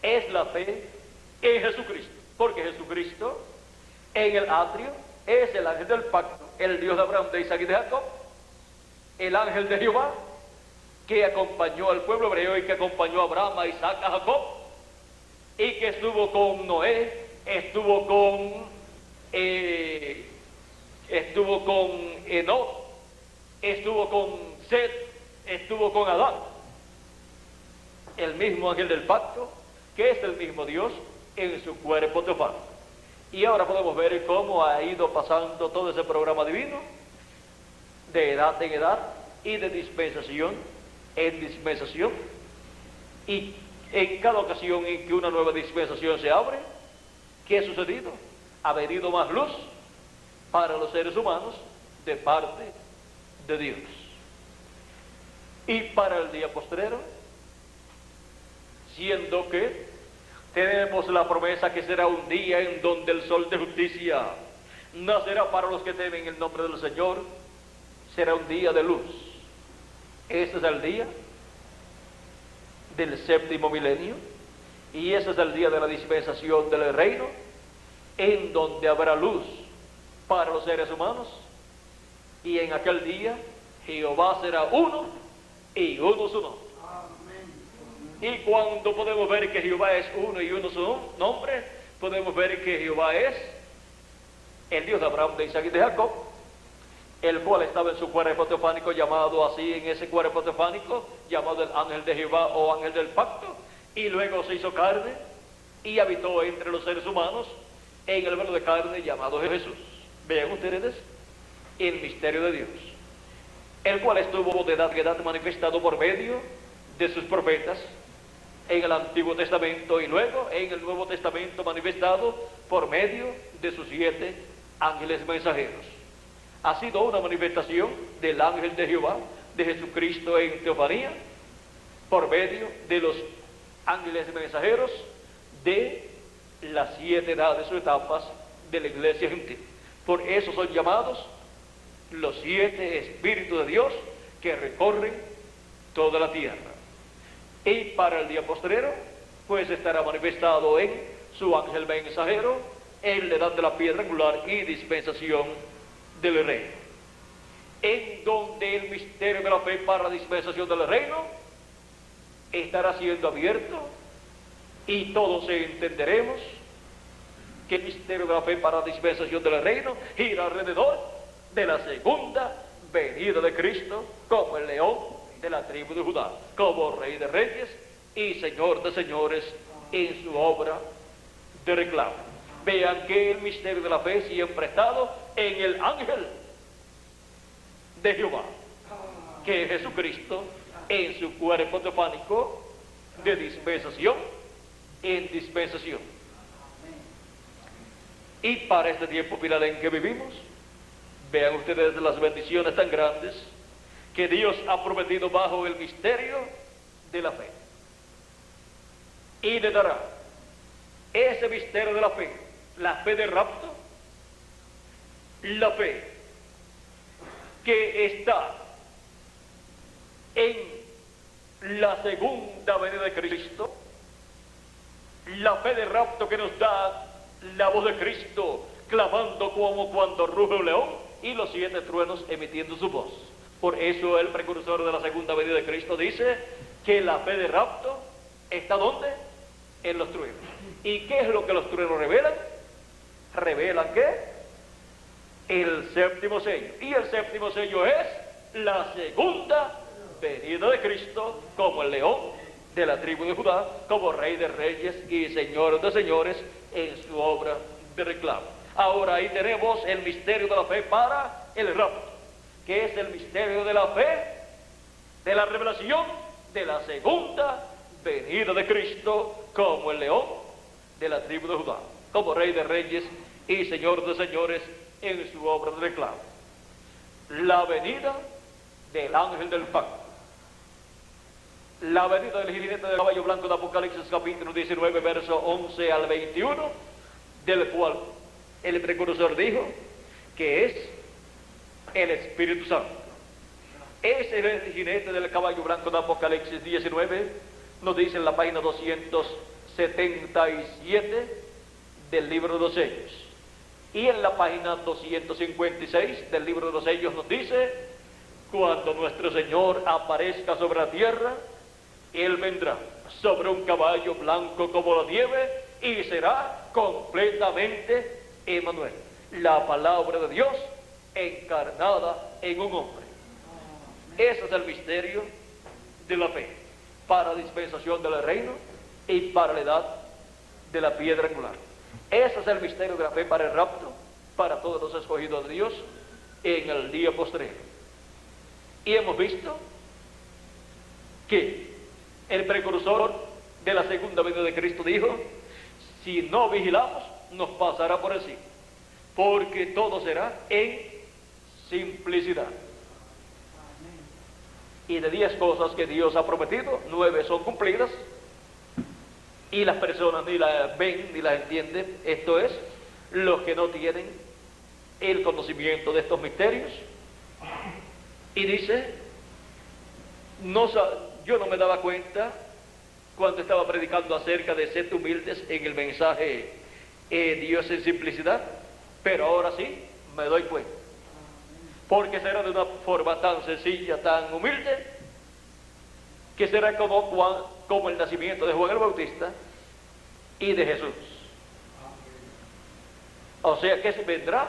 es la fe en Jesucristo, porque Jesucristo en el atrio es el ángel del pacto, el Dios de Abraham, de Isaac y de Jacob, el ángel de Jehová que acompañó al pueblo hebreo y que acompañó a Abraham, a Isaac, a Jacob, y que estuvo con Noé, estuvo con Enoc, estuvo con Set, estuvo con Adán. El mismo ángel del pacto, que es el mismo Dios en su cuerpo teofano. Y ahora podemos ver cómo ha ido pasando todo ese programa divino, de edad en edad y de dispensación en dispensación. Y en cada ocasión en que una nueva dispensación se abre, ¿qué ha sucedido? Ha venido más luz para los seres humanos de parte de Dios. Y para el día postrero, siendo que tenemos la promesa que será un día en donde el sol de justicia nacerá para los que temen el nombre del Señor, será un día de luz. Ese es el día del séptimo milenio, y ese es el día de la dispensación del reino, en donde habrá luz para los seres humanos, y en aquel día Jehová será uno y uno su nombre. Y cuando podemos ver que Jehová es uno y uno su nombre, podemos ver que Jehová es el Dios de Abraham, de Isaac y de Jacob, el cual estaba en su cuerpo teofánico, llamado así, en ese cuerpo teofánico, llamado el ángel de Jehová o ángel del pacto, y luego se hizo carne y habitó entre los seres humanos en el velo de carne llamado Jesús. Vean ustedes el misterio de Dios, el cual estuvo de edad en edad manifestado por medio de sus profetas en el Antiguo Testamento, y luego en el Nuevo Testamento manifestado por medio de sus 7 ángeles mensajeros. Ha sido una manifestación del ángel de Jehová, de Jesucristo en teofanía, por medio de los ángeles mensajeros de las 7 edades o etapas de la iglesia gentil. Por eso son llamados los 7 Espíritus de Dios que recorren toda la tierra. Y para el día postrero, pues estará manifestado en su ángel mensajero, en la edad de la piedra angular y dispensación del reino, en donde el misterio de la fe para la dispensación del reino estará siendo abierto, y todos entenderemos que el misterio de la fe para la dispensación del reino gira alrededor de la segunda venida de Cristo como el león de la tribu de Judá, como Rey de Reyes y Señor de Señores en su obra de reclamo. Vean que el misterio de la fe siempre ha estado en el ángel de Jehová, que es Jesucristo en su cuerpo teofánico de dispensación en dispensación. Y para este tiempo final en que vivimos, vean ustedes las bendiciones tan grandes que Dios ha prometido bajo el misterio de la fe. Y le dará ese misterio de la fe de rapto, la fe que está en la segunda venida de Cristo, la fe de rapto que nos da la voz de Cristo clamando como cuando ruge un león y los 7 truenos emitiendo su voz. Por eso el precursor de la segunda venida de Cristo dice que la fe de rapto está ¿dónde? En los truenos. ¿Y qué es lo que los truenos revelan? ¿Revelan qué? El séptimo sello. Y el séptimo sello es la segunda venida de Cristo como el león de la tribu de Judá, como Rey de Reyes y Señor de Señores en su obra de reclamo. Ahora ahí tenemos el misterio de la fe para el rapto, que es el misterio de la fe, de la revelación de la segunda venida de Cristo como el león de la tribu de Judá, como Rey de Reyes y Señor de Señores en su obra de reclamo. La venida del ángel del pacto, la venida del jinete del caballo blanco de Apocalipsis capítulo 19 verso 11 al 21, del cual el precursor dijo que es el Espíritu Santo. Ese es el jinete del caballo blanco de Apocalipsis 19, nos dice en la página 277 del libro de los sellos. Y en la página 256 del libro de los sellos nos dice: cuando nuestro Señor aparezca sobre la tierra, Él vendrá sobre un caballo blanco como la nieve y será completamente Emmanuel, la palabra de Dios encarnada en un hombre. Ese es el misterio de la fe para dispensación del reino y para la edad de la piedra angular. Ese es el misterio de la fe para el rapto, para todos los escogidos de Dios en el día postrero. Y hemos visto que el precursor de la segunda venida de Cristo dijo: si no vigilamos, nos pasará por encima, porque todo será en simplicidad. Y de 10 cosas que Dios ha prometido, 9 son cumplidas, y las personas ni las ven ni las entienden. Esto es, los que no tienen el conocimiento de estos misterios. Y dice, yo no me daba cuenta cuando estaba predicando acerca de ser humildes en el mensaje Dios en simplicidad, pero ahora sí me doy cuenta, porque será de una forma tan sencilla, tan humilde, que será como el nacimiento de Juan el Bautista y de Jesús. O sea que se vendrá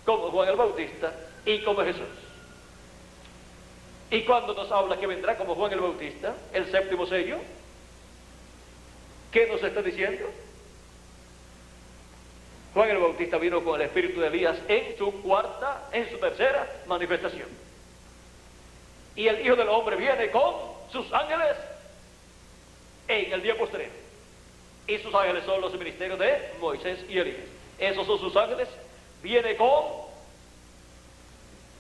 como Juan el Bautista y como Jesús. Y cuando nos habla que vendrá como Juan el Bautista, el séptimo sello, ¿qué nos está diciendo? Juan el Bautista vino con el espíritu de Elías en su tercera manifestación. Y el Hijo del Hombre viene con sus ángeles en el día postrero. Y sus ángeles son los ministerios de Moisés y Elías. Esos son sus ángeles. Viene con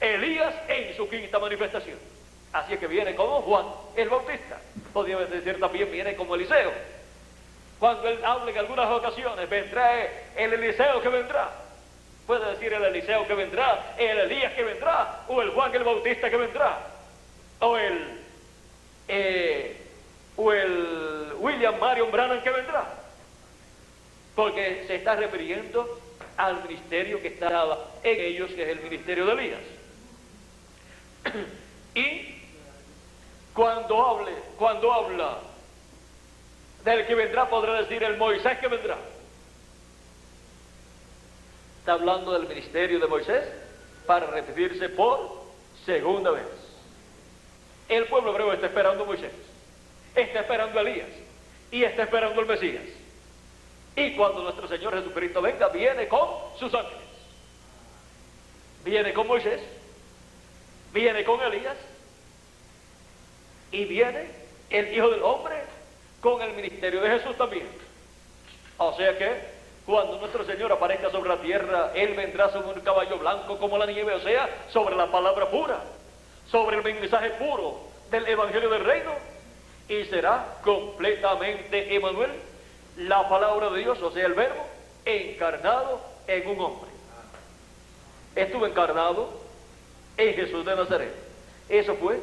Elías en su quinta manifestación. Así es que viene como Juan el Bautista. Podríamos decir también viene como Eliseo. Cuando él habla en algunas ocasiones, vendrá el Eliseo que vendrá. Puede decir el Eliseo que vendrá, el Elías que vendrá, o el Juan el Bautista que vendrá, o el William Marion Branham que vendrá. Porque se está refiriendo al ministerio que estaba en ellos, que es el ministerio de Elías. Y cuando habla del que vendrá, podrá decir el Moisés que vendrá. Está hablando del ministerio de Moisés para repetirse por segunda vez. El pueblo hebreo está esperando a Moisés, está esperando a Elías y está esperando al Mesías. Y cuando nuestro Señor Jesucristo venga, viene con sus ángeles. Viene con Moisés, viene con Elías y viene el Hijo del Hombre con el ministerio de Jesús también. O sea que cuando nuestro Señor aparezca sobre la tierra, Él vendrá sobre un caballo blanco como la nieve, o sea, sobre la palabra pura, sobre el mensaje puro del Evangelio del Reino, y será completamente Emmanuel, la palabra de Dios, o sea, el Verbo, encarnado en un hombre. Estuvo encarnado en Jesús de Nazaret. Eso fue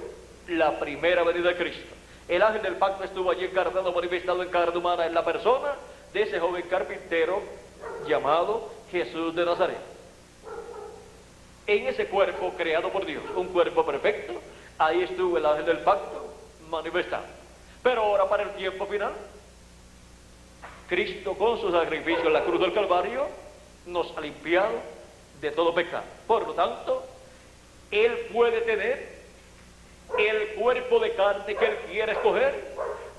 la primera venida de Cristo. El ángel del pacto estuvo allí encarnado, manifestado en carne humana, en la persona de ese joven carpintero llamado Jesús de Nazaret. En ese cuerpo creado por Dios, un cuerpo perfecto, ahí estuvo el ángel del pacto manifestado. Pero ahora, para el tiempo final, Cristo con su sacrificio en la cruz del Calvario nos ha limpiado de todo pecado. Por lo tanto, Él puede tener el cuerpo de carne que Él quiere escoger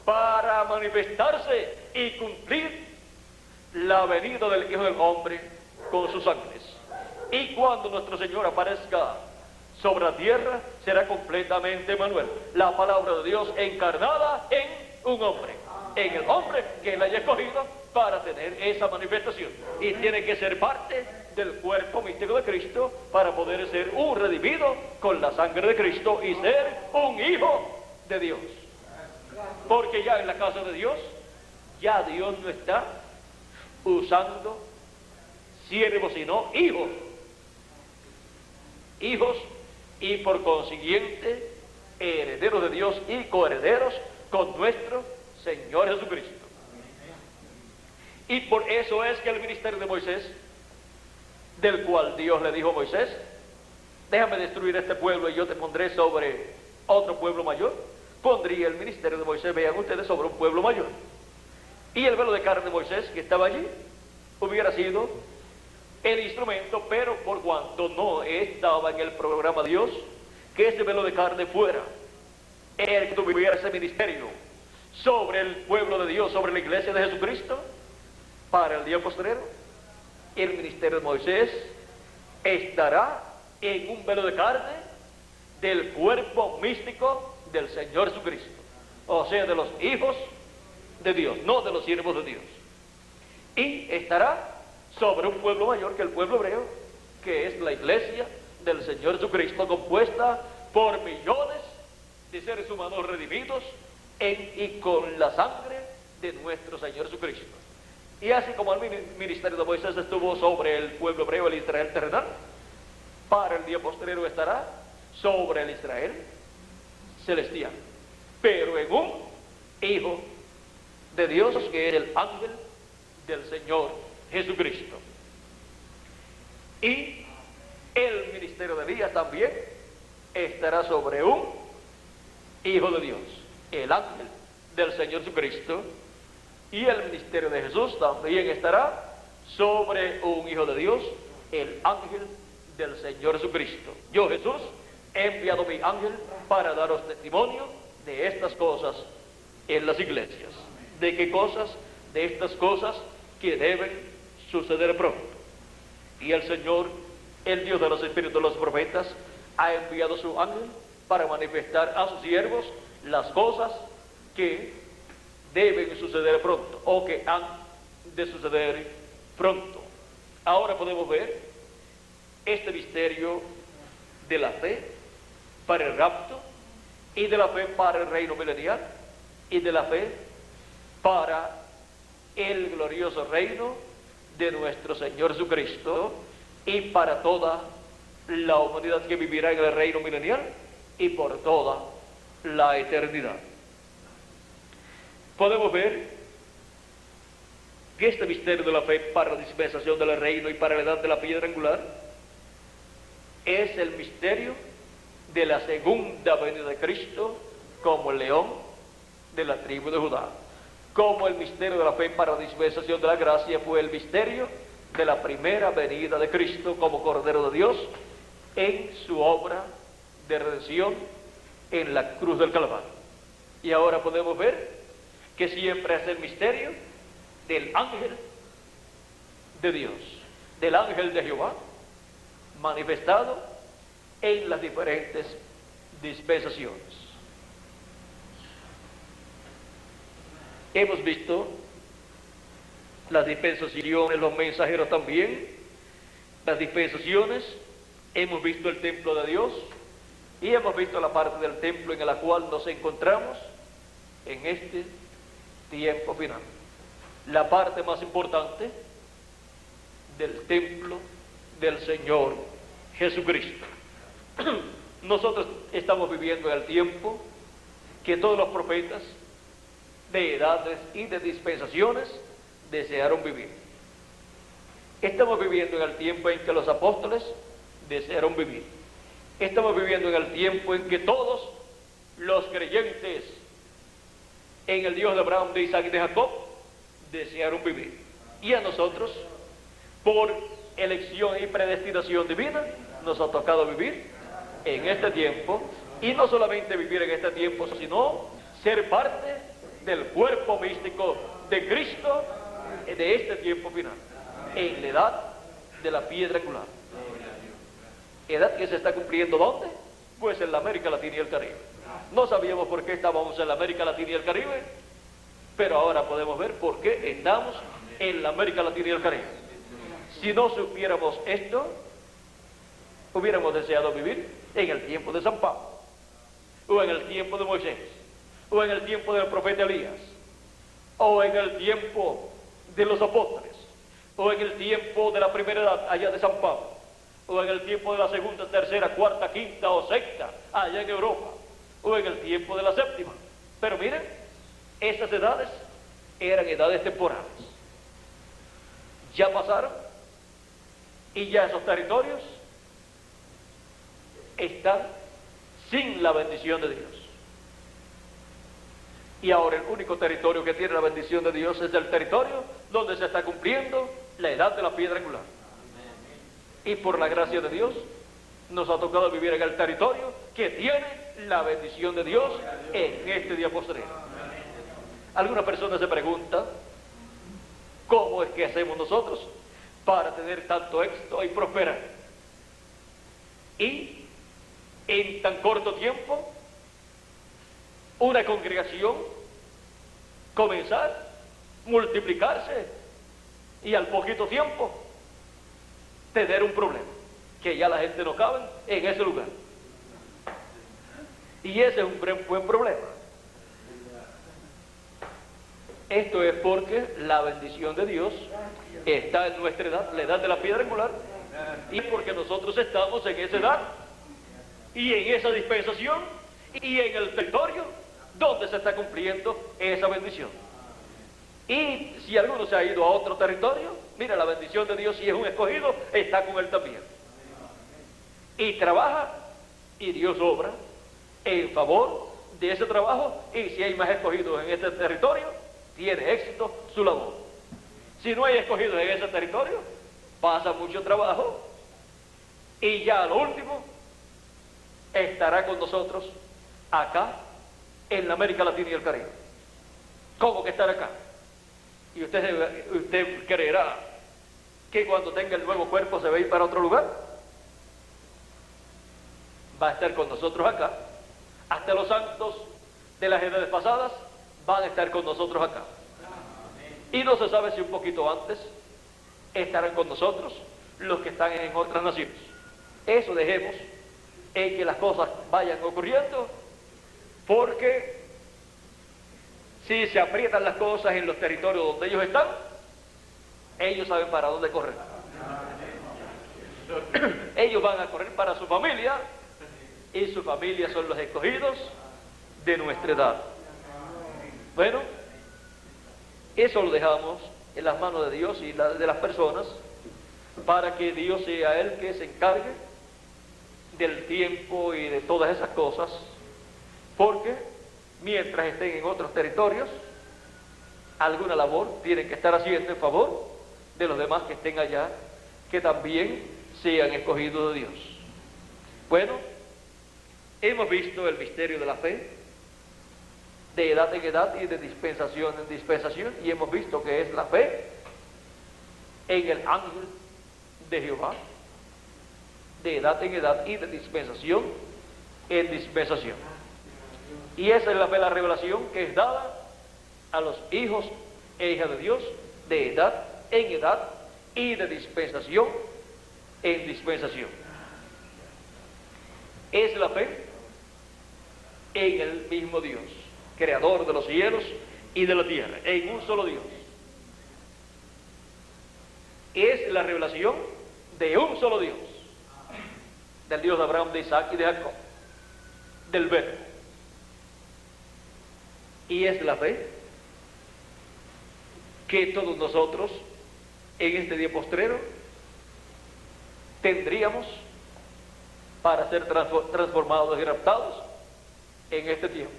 para manifestarse y cumplir la venida del Hijo del Hombre con sus ángeles. Y cuando nuestro Señor aparezca sobre la tierra, será completamente Emmanuel, la palabra de Dios encarnada en un hombre, en el hombre que Él haya escogido para tener esa manifestación. Y tiene que ser parte del cuerpo místico de Cristo para poder ser un redimido con la sangre de Cristo y ser un hijo de Dios. Porque ya en la casa de Dios, ya Dios no está usando siervos, sino hijos. Hijos, y por consiguiente herederos de Dios y coherederos con nuestro Señor Jesucristo. Y por eso es que el ministerio de Moisés, del cual Dios le dijo a Moisés, déjame destruir este pueblo y yo te pondré sobre otro pueblo mayor, pondría el ministerio de Moisés, vean ustedes, sobre un pueblo mayor. Y el velo de carne de Moisés, que estaba allí, hubiera sido el instrumento, pero por cuanto no estaba en el programa de Dios, que ese velo de carne fuera el que tuviera ese ministerio sobre el pueblo de Dios, sobre la iglesia de Jesucristo, para el día postrero, el ministerio de Moisés estará en un velo de carne del cuerpo místico del Señor Jesucristo, o sea, de los hijos de Dios, no de los siervos de Dios. Y estará sobre un pueblo mayor que el pueblo hebreo, que es la iglesia del Señor Jesucristo, compuesta por millones de seres humanos redimidos y con la sangre de nuestro Señor Jesucristo. Y así como el ministerio de Moisés estuvo sobre el pueblo hebreo, el Israel terrenal, para el día postrero estará sobre el Israel celestial, pero en un hijo de Dios, que es el ángel del Señor Jesucristo. Y el ministerio de Elías también estará sobre un hijo de Dios, el ángel del Señor Jesucristo. Y el ministerio de Jesús también estará sobre un hijo de Dios, el ángel del Señor Jesucristo. Yo, Jesús, he enviado mi ángel para daros testimonio de estas cosas en las iglesias. ¿De qué cosas? De estas cosas que deben suceder pronto. Y el Señor, el Dios de los espíritus de los profetas, ha enviado su ángel para manifestar a sus siervos las cosas que deben suceder pronto, o que han de suceder pronto. Ahora podemos ver este misterio de la fe para el rapto, y de la fe para el reino milenial, y de la fe para el glorioso reino de nuestro Señor Jesucristo, y para toda la humanidad que vivirá en el reino milenial y por toda la eternidad. Podemos ver que este misterio de la fe para la dispensación del reino y para la edad de la piedra angular es el misterio de la segunda venida de Cristo como el león de la tribu de Judá. Como el misterio de la fe para la dispensación de la gracia fue el misterio de la primera venida de Cristo como Cordero de Dios en su obra de redención en la cruz del Calvario. Y ahora podemos ver que siempre es el misterio del ángel de Dios, del ángel de Jehová, manifestado en las diferentes dispensaciones. Hemos visto las dispensaciones, los mensajeros también, las dispensaciones, hemos visto el templo de Dios y hemos visto la parte del templo en la cual nos encontramos en este tiempo final. La parte más importante del templo del Señor Jesucristo. Nosotros estamos viviendo en el tiempo que todos los profetas de edades y de dispensaciones desearon vivir. Estamos viviendo en el tiempo en que los apóstoles desearon vivir. Estamos viviendo en el tiempo en que todos los creyentes en el Dios de Abraham, de Isaac y de Jacob desearon vivir. Y a nosotros, por elección y predestinación divina, nos ha tocado vivir en este tiempo, y no solamente vivir en este tiempo, sino ser parte del cuerpo místico de Cristo de este tiempo final, en la edad de la piedra angular. Edad que se está cumpliendo ¿dónde? Pues en la América Latina y el Caribe. No sabíamos por qué estábamos en la América Latina y el Caribe, pero ahora podemos ver por qué estamos en la América Latina y el Caribe. Si no supiéramos esto, hubiéramos deseado vivir en el tiempo de San Pablo, o en el tiempo de Moisés, o en el tiempo del profeta Elías, o en el tiempo de los apóstoles, o en el tiempo de la primera edad allá de San Pablo, o en el tiempo de la segunda, tercera, cuarta, quinta o sexta allá en Europa, o en el tiempo de la séptima. Pero miren, esas edades eran edades temporales. Ya pasaron, y ya esos territorios están sin la bendición de Dios. Y ahora el único territorio que tiene la bendición de Dios es el territorio donde se está cumpliendo la edad de la piedra angular. Y por la gracia de Dios nos ha tocado vivir en el territorio que tiene la bendición de Dios en este día postrero. Alguna persona se pregunta ¿Cómo es que hacemos nosotros para tener tanto éxito y prosperar? Y en tan corto tiempo, una congregación comenzar, multiplicarse y al poquito tiempo tener un problema, que ya la gente no cabe en ese lugar. Y ese es un buen problema. Esto es porque la bendición de Dios está en nuestra edad, la edad de la piedra angular, y porque nosotros estamos en esa edad y en esa dispensación y en el territorio donde se está cumpliendo esa bendición. Y si alguno se ha ido a otro territorio, mira, la bendición de Dios, si es un escogido, está con él también. Y trabaja, y Dios obra en favor de ese trabajo, y si hay más escogidos en este territorio, tiene éxito su labor. Si no hay escogidos en ese territorio, pasa mucho trabajo, y ya a lo último, estará con nosotros acá, en la América Latina y el Caribe. ¿Cómo que estar acá? Y usted creerá que cuando tenga el nuevo cuerpo se va a ir para otro lugar. Va a estar con nosotros acá. Hasta los santos de las edades pasadas van a estar con nosotros acá. Y no se sabe si un poquito antes estarán con nosotros los que están en otras naciones. Eso dejemos en que las cosas vayan ocurriendo, porque si se aprietan las cosas en los territorios donde ellos están, ellos saben para dónde correr. Ellos van a correr para su familia, y su familia son los escogidos de nuestra edad. Bueno, eso lo dejamos en las manos de Dios y de las personas, para que Dios sea el que se encargue del tiempo y de todas esas cosas, porque mientras estén en otros territorios, alguna labor tienen que estar haciendo en favor de los demás que estén allá, que también sean escogidos de Dios. Bueno, hemos visto el misterio de la fe, de edad en edad y de dispensación en dispensación, y hemos visto que es la fe en el ángel de Jehová, de edad en edad y de dispensación en dispensación. Y esa es la fe, la revelación que es dada a los hijos e hijas de Dios, de edad en edad y de dispensación en dispensación. Es la fe en el mismo Dios, creador de los cielos y de la tierra, en un solo Dios. Es la revelación de un solo Dios, del Dios de Abraham, de Isaac y de Jacob, del Verbo. Y es la fe que todos nosotros en este día postrero tendríamos para ser transformados y raptados en este tiempo.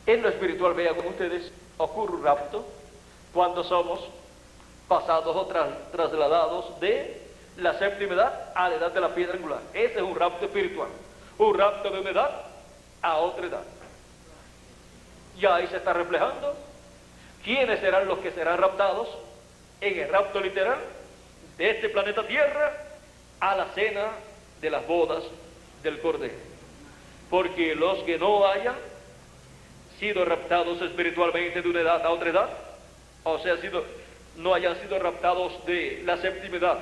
En lo espiritual, vean ustedes, ocurre un rapto cuando somos pasados o trasladados de la séptima edad a la edad de la piedra angular. Ese es un rapto espiritual, un rapto de una edad a otra edad. Ya ahí se está reflejando quiénes serán los que serán raptados en el rapto literal de este planeta Tierra a la cena de las bodas del Cordero. Porque los que no hayan sido raptados espiritualmente de una edad a otra edad, o sea, no hayan sido raptados de la séptima edad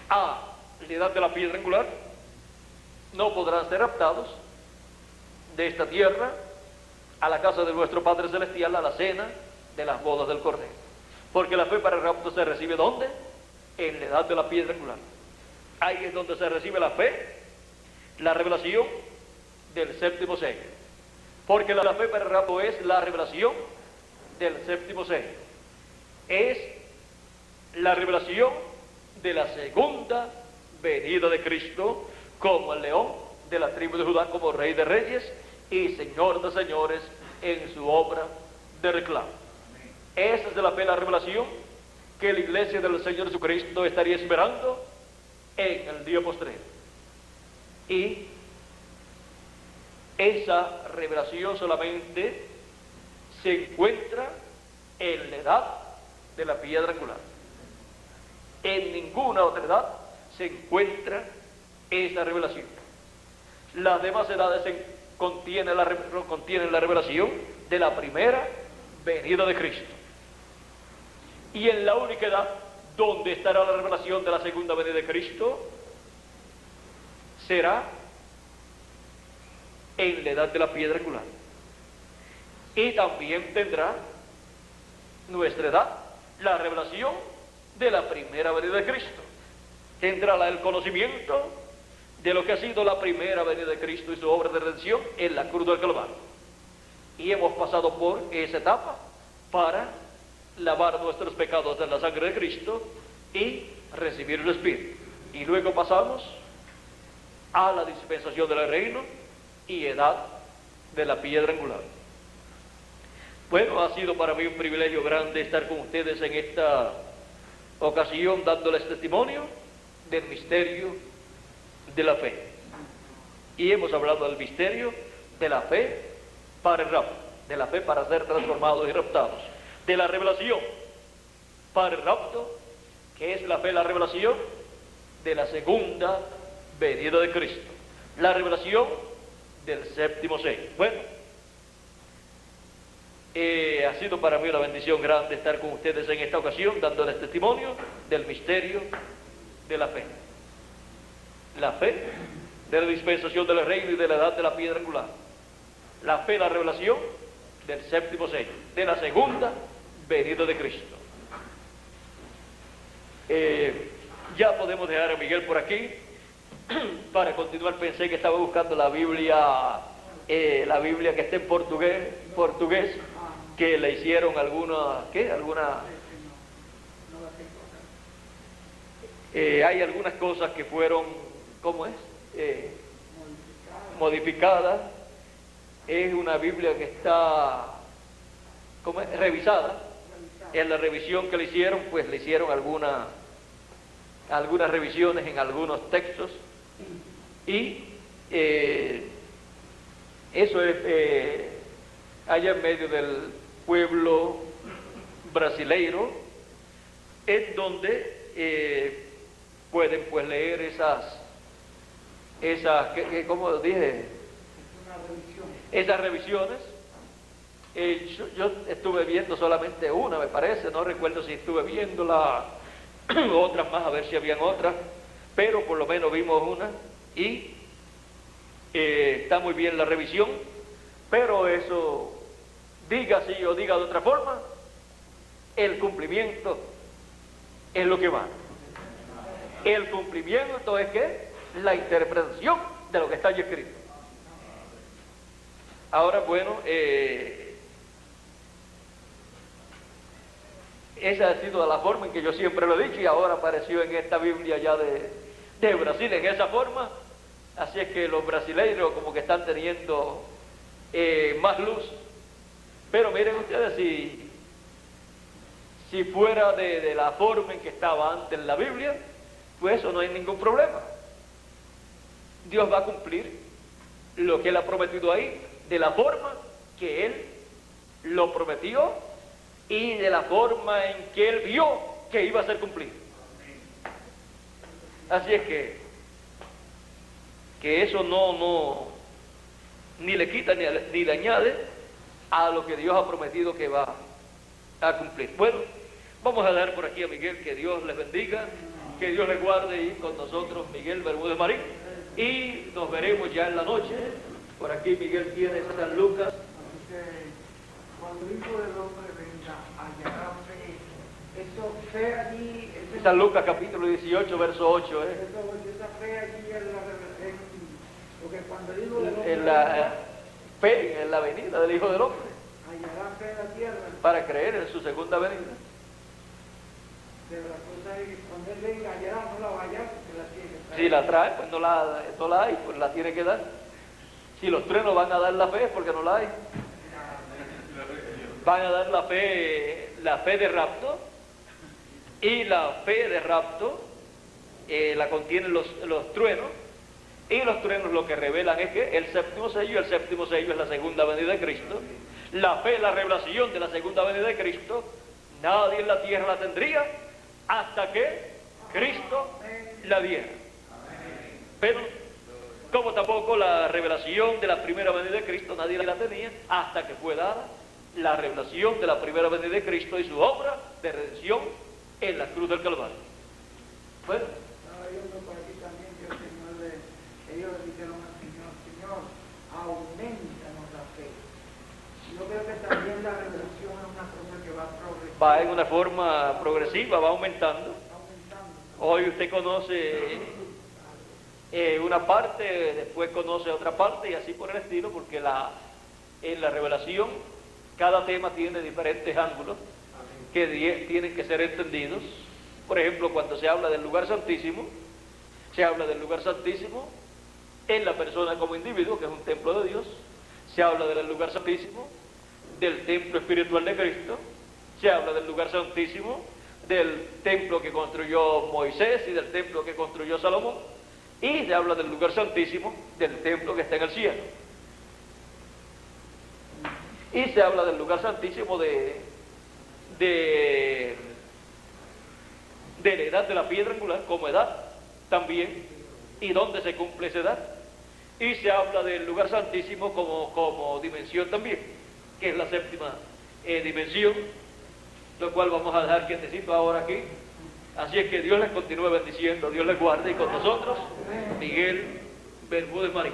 a la edad de la piedra angular, no podrán ser raptados de esta tierra a la casa de nuestro Padre Celestial, a la cena de las bodas del Cordero. Porque la fe para el rapto se recibe ¿dónde? En la edad de la piedra angular. Ahí es donde se recibe la fe, la revelación del séptimo sello. Porque la fe para el rapto es la revelación del séptimo sello. Es la revelación de la segunda venida de Cristo como el león de la tribu de Judá, como Rey de Reyes y Señor de Señores en su obra de reclamo. Esa es de la fe la revelación que la iglesia del Señor Jesucristo estaría esperando en el día postrero. Y esa revelación solamente se encuentra en la edad de la piedra angular. En ninguna otra edad se encuentra esa revelación. Las demás edades contienen la revelación de la primera venida de Cristo. Y en la única edad donde estará la revelación de la segunda venida de Cristo será en la edad de la piedra angular. Y también tendrá nuestra edad la revelación de la primera venida de Cristo. Tendrá el conocimiento de lo que ha sido la primera venida de Cristo y su obra de redención en la cruz del Calvario. Y hemos pasado por esa etapa para lavar nuestros pecados en la sangre de Cristo y recibir el Espíritu. Y luego pasamos a la dispensación del reino y edad de la piedra angular. Bueno, ha sido para mí un privilegio grande estar con ustedes en esta ocasión dándoles testimonio del misterio de la fe. Y hemos hablado del misterio de la fe para el rapto, de la fe para ser transformados y raptados, de la revelación para el rapto, que es la fe, la revelación de la segunda venida de Cristo, la revelación del séptimo sello. Bueno, ha sido para mí una bendición grande estar con ustedes en esta ocasión, dándoles testimonio del misterio de la fe. La fe de la dispensación del reino y de la edad de la piedra angular. La fe, la revelación del séptimo sello, de la segunda venida de Cristo. Ya podemos dejar a Miguel por aquí. Para continuar, pensé que estaba buscando la Biblia que está en portugués, que le hicieron hay algunas cosas que fueron, ¿cómo es? Modificadas. Es una Biblia que está, ¿cómo es? Revisada. En la revisión que le hicieron, pues le hicieron algunas revisiones en algunos textos. Y eso es allá en medio del pueblo brasileiro, es donde pueden pues leer esas ¿cómo dije? Esas revisiones. Yo estuve viendo solamente una, me parece, no recuerdo si estuve viendo otras más, a ver si habían otras, pero por lo menos vimos una y está muy bien la revisión, pero eso, diga así o diga de otra forma, el cumplimiento es lo que va. El cumplimiento es que la interpretación de lo que está allí escrito. Ahora, bueno, esa ha sido la forma en que yo siempre lo he dicho y ahora apareció en esta Biblia ya de Brasil en esa forma. Así es que los brasileños como que están teniendo más luz. Pero miren ustedes, si fuera de la forma en que estaba antes en la Biblia, pues eso no hay ningún problema. Dios va a cumplir lo que Él ha prometido ahí, de la forma que Él lo prometió y de la forma en que Él vio que iba a ser cumplido. Así es que eso no ni le quita ni le añade a lo que Dios ha prometido que va a cumplir. Bueno, vamos a dar por aquí a Miguel, que Dios les bendiga, que Dios les guarde, y con nosotros Miguel Bermúdez Marín, y nos veremos ya en la noche. Por aquí Miguel tiene San Lucas. Cuando el Hijo del Hombre venga, hallará fe. Eso fe allí. San Lucas capítulo 18, verso 8. Esa fe allí es porque cuando el Hijo del Hombre En la fe, en la venida del Hijo del Hombre. Hallará fe en la tierra. Para creer en su segunda venida. Pero la cosa es que cuando Él venga, hallará, no la va a hallar porque la tiene que traer. Si la trae, pues no la hay, pues la tiene que dar. Si los truenos van a dar la fe, es porque no la hay. Van a dar la fe de rapto, y la fe de rapto la contienen los truenos, y los truenos lo que revelan es que el séptimo sello es la segunda venida de Cristo. La fe, la revelación de la segunda venida de Cristo Nadie en la tierra la tendría hasta que Cristo la diera. Pero como tampoco la revelación de la primera venida de Cristo nadie la tenía hasta que fue dada la revelación de la primera venida de Cristo y su obra de redención en la cruz del Calvario. Bueno, estaba viendo por aquí también que ellos le dijeron al Señor, Señor, aumentanos la fe. Yo creo que también la revelación es una cosa que va progresando. va en una forma progresiva, va aumentando. Hoy usted conoce una parte, después conoce otra parte y así por el estilo, porque en la revelación cada tema tiene diferentes ángulos que tienen que ser entendidos. Por ejemplo, cuando se habla del lugar santísimo, se habla del lugar santísimo en la persona como individuo, que es un templo de Dios. Se habla del lugar santísimo del templo espiritual de Cristo. Se habla del lugar santísimo del templo que construyó Moisés y del templo que construyó Salomón. Y se habla del lugar santísimo del templo que está en el cielo. Y se habla del lugar santísimo de la edad de la piedra angular como edad también, y dónde se cumple esa edad. Y se habla del lugar santísimo como dimensión también, que es la séptima dimensión, lo cual vamos a dejar quietecito ahora aquí. Así es que Dios les continúe bendiciendo, Dios les guarde, y con nosotros Miguel Bermúdez Marín.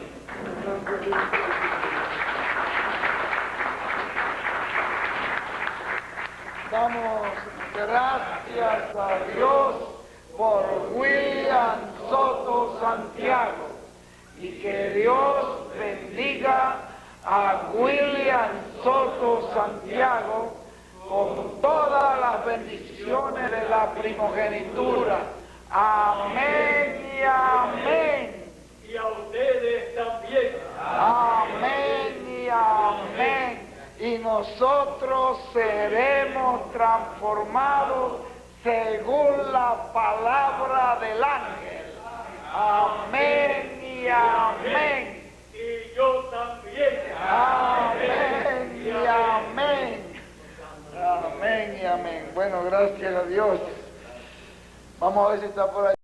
Damos gracias a Dios por William Soto Santiago, y que Dios bendiga a William Soto Santiago con todas las bendiciones de la primogenitura. Amén y amén. Y a ustedes también. Amén y amén. Y nosotros seremos transformados según la palabra del ángel. Amén y amén. Y yo también. Amén y amén. Amén y amén. Bueno, gracias a Dios. Vamos a ver si está por ahí.